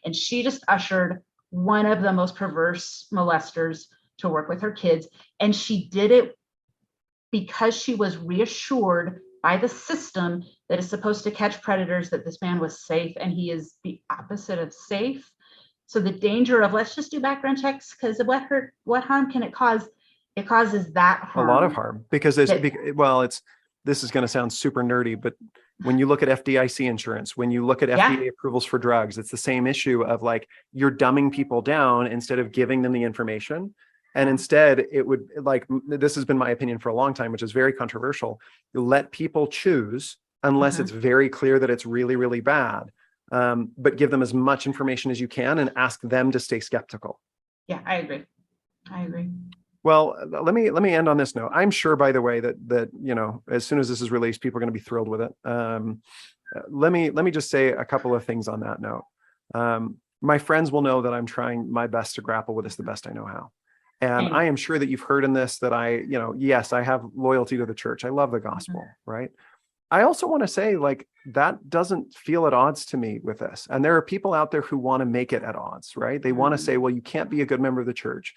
And she just ushered one of the most perverse molesters to work with her kids. And she did it because she was reassured by the system that is supposed to catch predators that this man was safe, and he is the opposite of safe. So the danger of let's just do background checks because what harm can it cause? It causes that harm. A lot of harm because this is going to sound super nerdy, but when you look at FDIC insurance, when you look at FDA approvals for drugs, it's the same issue of like you're dumbing people down instead of giving them the information. And instead it would like, this has been my opinion for a long time, which is very controversial. You let people choose unless it's very clear that it's really, really bad. But give them as much information as you can and ask them to stay skeptical. Yeah, I agree. Well, let me end on this note. I'm sure, by the way, that you know, as soon as this is released, people are going to be thrilled with it. Let me just say a couple of things on that note. My friends will know that I'm trying my best to grapple with this the best I know how. And I am sure that you've heard in this that yes, I have loyalty to the church. I love the gospel, right? I also want to say, like, that doesn't feel at odds to me with this. And there are people out there who want to make it at odds, right? They want to say, well, you can't be a good member of the church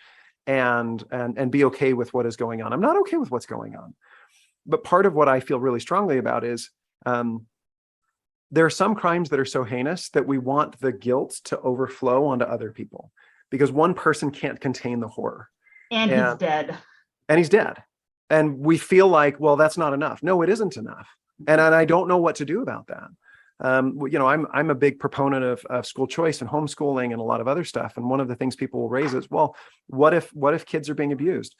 and be okay with what is going on. I'm not okay with what's going on. But part of what I feel really strongly about is there are some crimes that are so heinous that we want the guilt to overflow onto other people because one person can't contain the horror. And he's dead. And he's dead. And we feel like, well, that's not enough. No, it isn't enough. And I don't know what to do about that. I'm a big proponent of school choice and homeschooling and a lot of other stuff. And one of the things people will raise is, well, what if kids are being abused?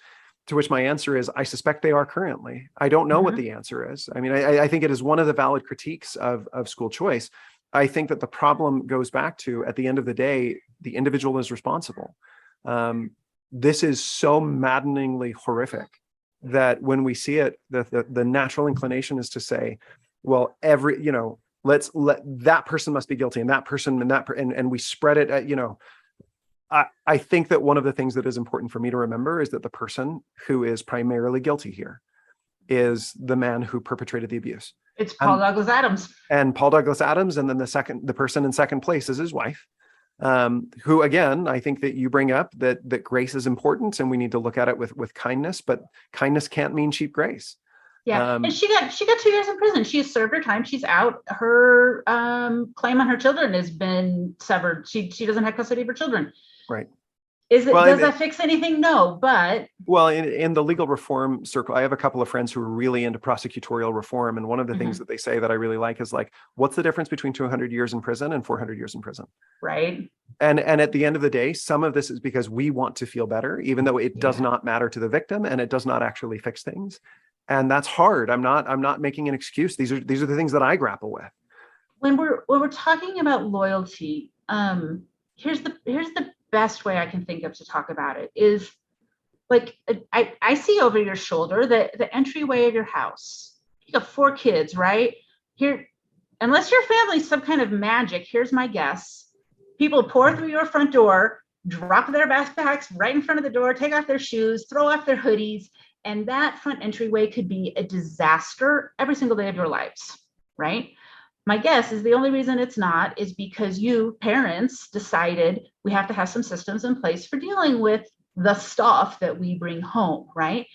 To which my answer is, I suspect they are currently. I don't know what the answer is. I mean, I think it is one of the valid critiques of school choice. I think that the problem goes back to, at the end of the day, the individual is responsible. This is so maddeningly horrific that when we see it, the natural inclination is to say, well, let's let that person must be guilty and that person and we spread it at, I think that one of the things that is important for me to remember is that the person who is primarily guilty here is the man who perpetrated the abuse. It's Paul Douglas Adams. And Paul Douglas Adams, and then the person in second place is his wife, who, again, I think that you bring up that grace is important and we need to look at it with kindness, but kindness can't mean cheap grace. Yeah, and she got 2 years in prison. She has served her time. She's out. Her claim on her children has been severed. She doesn't have custody of her children. Right. Does that fix anything? No, but in the legal reform circle, I have a couple of friends who are really into prosecutorial reform, and one of the things that they say that I really like is like, what's the difference between 200 years in prison and 400 years in prison? Right. And at the end of the day, some of this is because we want to feel better, even though it does not matter to the victim and it does not actually fix things. And that's hard. I'm not making an excuse. These are the things that I grapple with. When we're talking about loyalty, here's the best way I can think of to talk about it is, like, I see over your shoulder the entryway of your house. You got 4 kids, right? Here, unless your family's some kind of magic, here's my guess. People pour through your front door, drop their backpacks right in front of the door, take off their shoes, throw off their hoodies, and that front entryway could be a disaster every single day of your lives, right? My guess is the only reason it's not is because you, parents, decided we have to have some systems in place for dealing with the stuff that we bring home, right?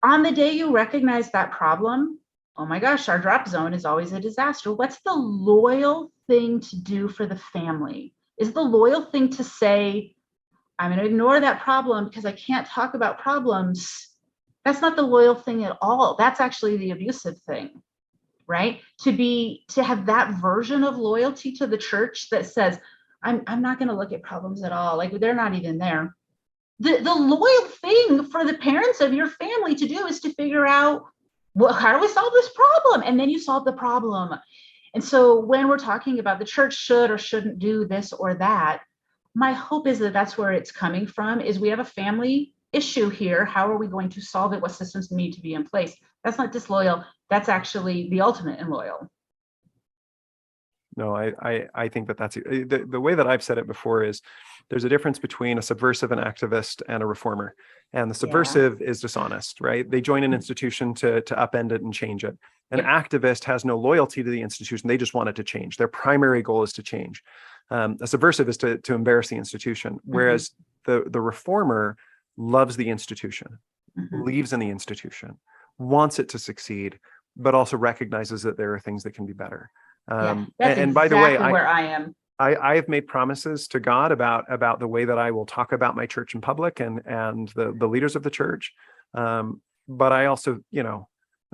On the day you recognize that problem, oh my gosh, our drop zone is always a disaster. What's the loyal thing to do for the family? Is the loyal thing to say, I'm going to ignore that problem because I can't talk about problems? That's not the loyal thing at all. That's actually the abusive thing, right? To have that version of loyalty to the church that says, I'm not going to look at problems at all. Like, they're not even there. The loyal thing for the parents of your family to do is to figure out, well, how do we solve this problem? And then you solve the problem. And so when we're talking about the church should or shouldn't do this or that, my hope is that that's where it's coming from, is we have a family issue here. How are we going to solve it? What systems need to be in place? That's not disloyal. That's actually the ultimate in loyal. No, I think that's the way that I've said it before is there's a difference between a subversive, an activist, and a reformer. And the subversive is dishonest, right? They join an institution to upend it and change it. An activist has no loyalty to the institution. They just want it to change. Their primary goal is to change. A subversive is to embarrass the institution, whereas the reformer loves the institution, believes in the institution, wants it to succeed, but also recognizes that there are things that can be better. That's and by the way, where I am. I have made promises to God about the way that I will talk about my church in public and the leaders of the church. But I also,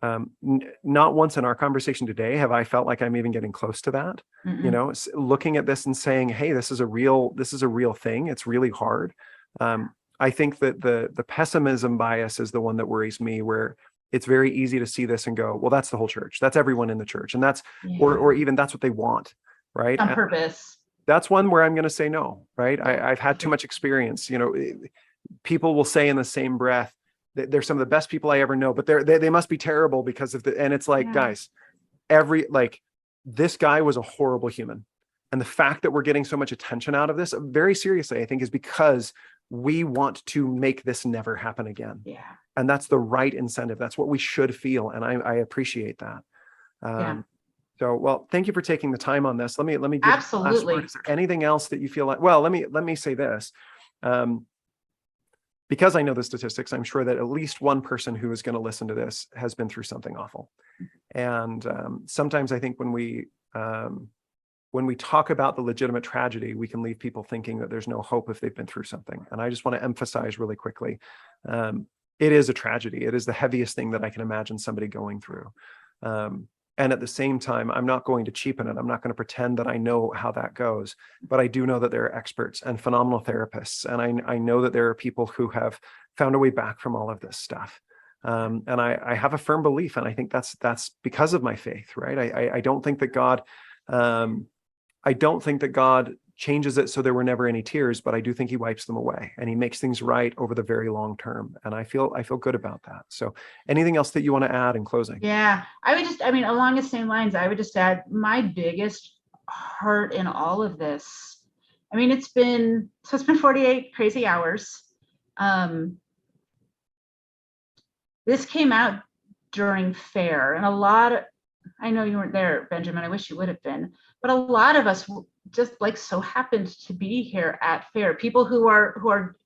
not once in our conversation today have I felt like I'm even getting close to that. Looking at this and saying, hey, this is a real thing. It's really hard. I think that the pessimism bias is the one that worries me, where it's very easy to see this and go, well, that's the whole church. That's everyone in the church. And that's, or even that's what they want. Right. On purpose. That's one where I'm going to say no. Right. I've had too much experience. People will say in the same breath that they're some of the best people I ever know, but they must be terrible because of and it's like, guys, this guy was a horrible human. And the fact that we're getting so much attention out of this very seriously, I think, is because we want to make this never happen again. Yeah. And that's the right incentive. That's what we should feel. And I appreciate that. So, well, thank you for taking the time on this. Let me give Absolutely. last word. Is there anything else that you feel like, well, let me say this. Because I know the statistics, I'm sure that at least one person who is going to listen to this has been through something awful. And sometimes I think when we talk about the legitimate tragedy, we can leave people thinking that there's no hope if they've been through something. And I just want to emphasize really quickly, it is a tragedy. It is the heaviest thing that I can imagine somebody going through. And at the same time, I'm not going to cheapen it. I'm not going to pretend that I know how that goes, but I do know that there are experts and phenomenal therapists. And I know that there are people who have found a way back from all of this stuff. And I have a firm belief, and I think that's because of my faith, right? I don't think that God, changes it so there were never any tears, but I do think he wipes them away and he makes things right over the very long term. And I feel good about that. So anything else that you want to add in closing? Yeah, along the same lines, I would just add my biggest hurt in all of this. It's been 48 crazy hours. This came out during fair, and I know you weren't there, Benjamin, I wish you would have been, but a lot of us just so happened to be here at fair. People who are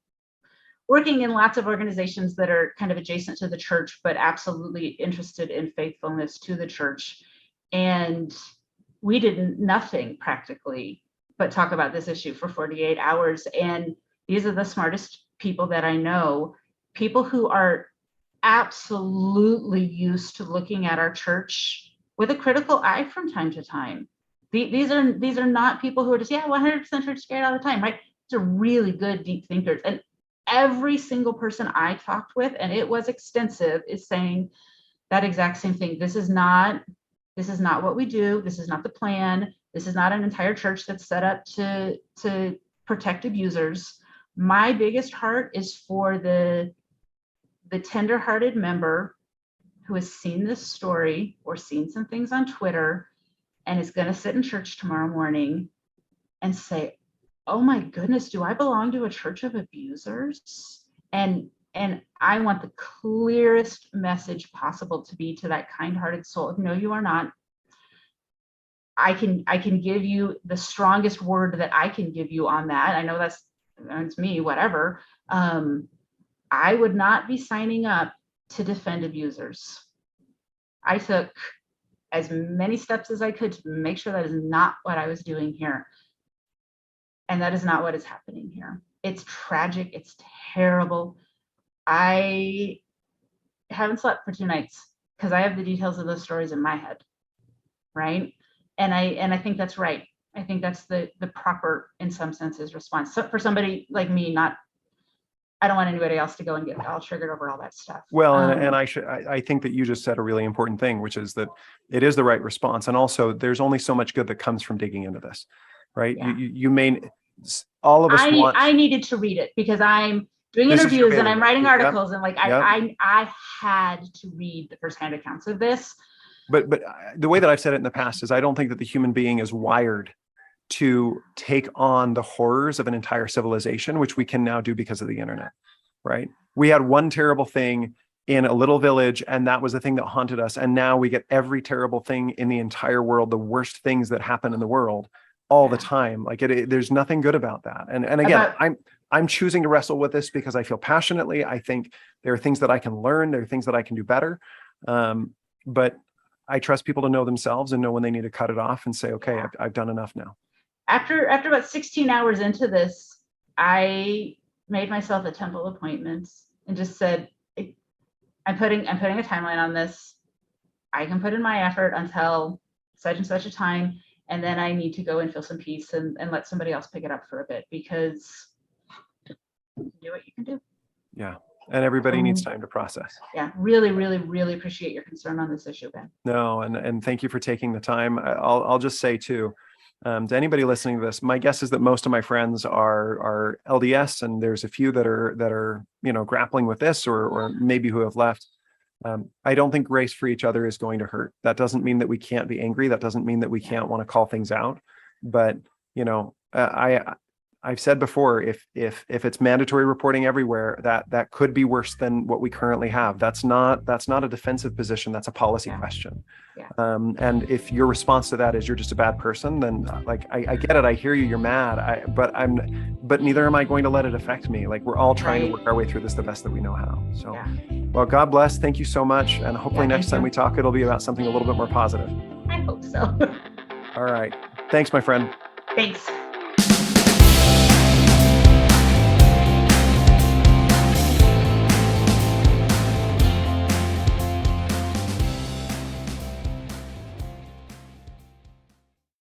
working in lots of organizations that are kind of adjacent to the church, but absolutely interested in faithfulness to the church. And we did nothing practically but talk about this issue for 48 hours. And these are the smartest people that I know, people who are absolutely used to looking at our church with a critical eye from time to time. These are not people who are just 100% church scared all the time, right? These are really good deep thinkers, and every single person I talked with, and it was extensive, is saying that exact same thing. This is not what we do. This is not the plan. This is not an entire church that's set up to protect abusers. My biggest heart is for the tender-hearted member who has seen this story or seen some things on Twitter and is going to sit in church tomorrow morning and say, oh my goodness, do I belong to a church of abusers? And I want the clearest message possible to be to that kind-hearted soul. No, you are not. I can give you the strongest word that I can give you on that. I know that's me, whatever. I would not be signing up to defend abusers. I took as many steps as I could to make sure that is not what I was doing here. And that is not what is happening here. It's tragic. It's terrible. I haven't slept for 2 nights because I have the details of those stories in my head, right? And I think that's right. I think that's the proper, in some senses, response. So for somebody like me, I don't want anybody else to go and get all triggered over all that stuff. Well, and I think that you just said a really important thing, which is that it is the right response. And also there's only so much good that comes from digging into this, right? Yeah. You may, all of us I needed to read it because I'm doing interviews and I'm writing articles. Yep. And I had to read the firsthand accounts of this. But the way that I've said it in the past is I don't think that the human being is wired to take on the horrors of an entire civilization, which we can now do because of the internet, right? We had one terrible thing in a little village, and that was the thing that haunted us. And now we get every terrible thing in the entire world, the worst things that happen in the world all the time. There's nothing good about that. And again, I'm choosing to wrestle with this because I feel passionately. I think there are things that I can learn. There are things that I can do better. But I trust people to know themselves and know when they need to cut it off and say, okay, I've done enough now. after about 16 hours into this, I made myself a temple appointment and just said, I'm putting a timeline on this. I can put in my effort until such and such a time, and then I need to go and feel some peace and let somebody else pick it up for a bit, because do what you can do. Yeah. And everybody needs time to process. Yeah, really, really, really appreciate your concern on this issue, Ben. No, and thank you for taking the time. I'll just say too, to anybody listening to this, my guess is that most of my friends are LDS, and there's a few that are grappling with this, or maybe who have left. I don't think grace for each other is going to hurt. That doesn't mean that we can't be angry. That doesn't mean that we can't want to call things out. But I've said before, if it's mandatory reporting everywhere, that could be worse than what we currently have. That's not a defensive position. That's a policy question. Yeah. And if your response to that is you're just a bad person, then like I get it. I hear you. You're mad. But neither am I going to let it affect me. Like, we're all trying to work our way through this the best that we know how. So, well, God bless. Thank you so much. And hopefully next time we talk, it'll be about something a little bit more positive. I hope so. All right. Thanks, my friend. Thanks.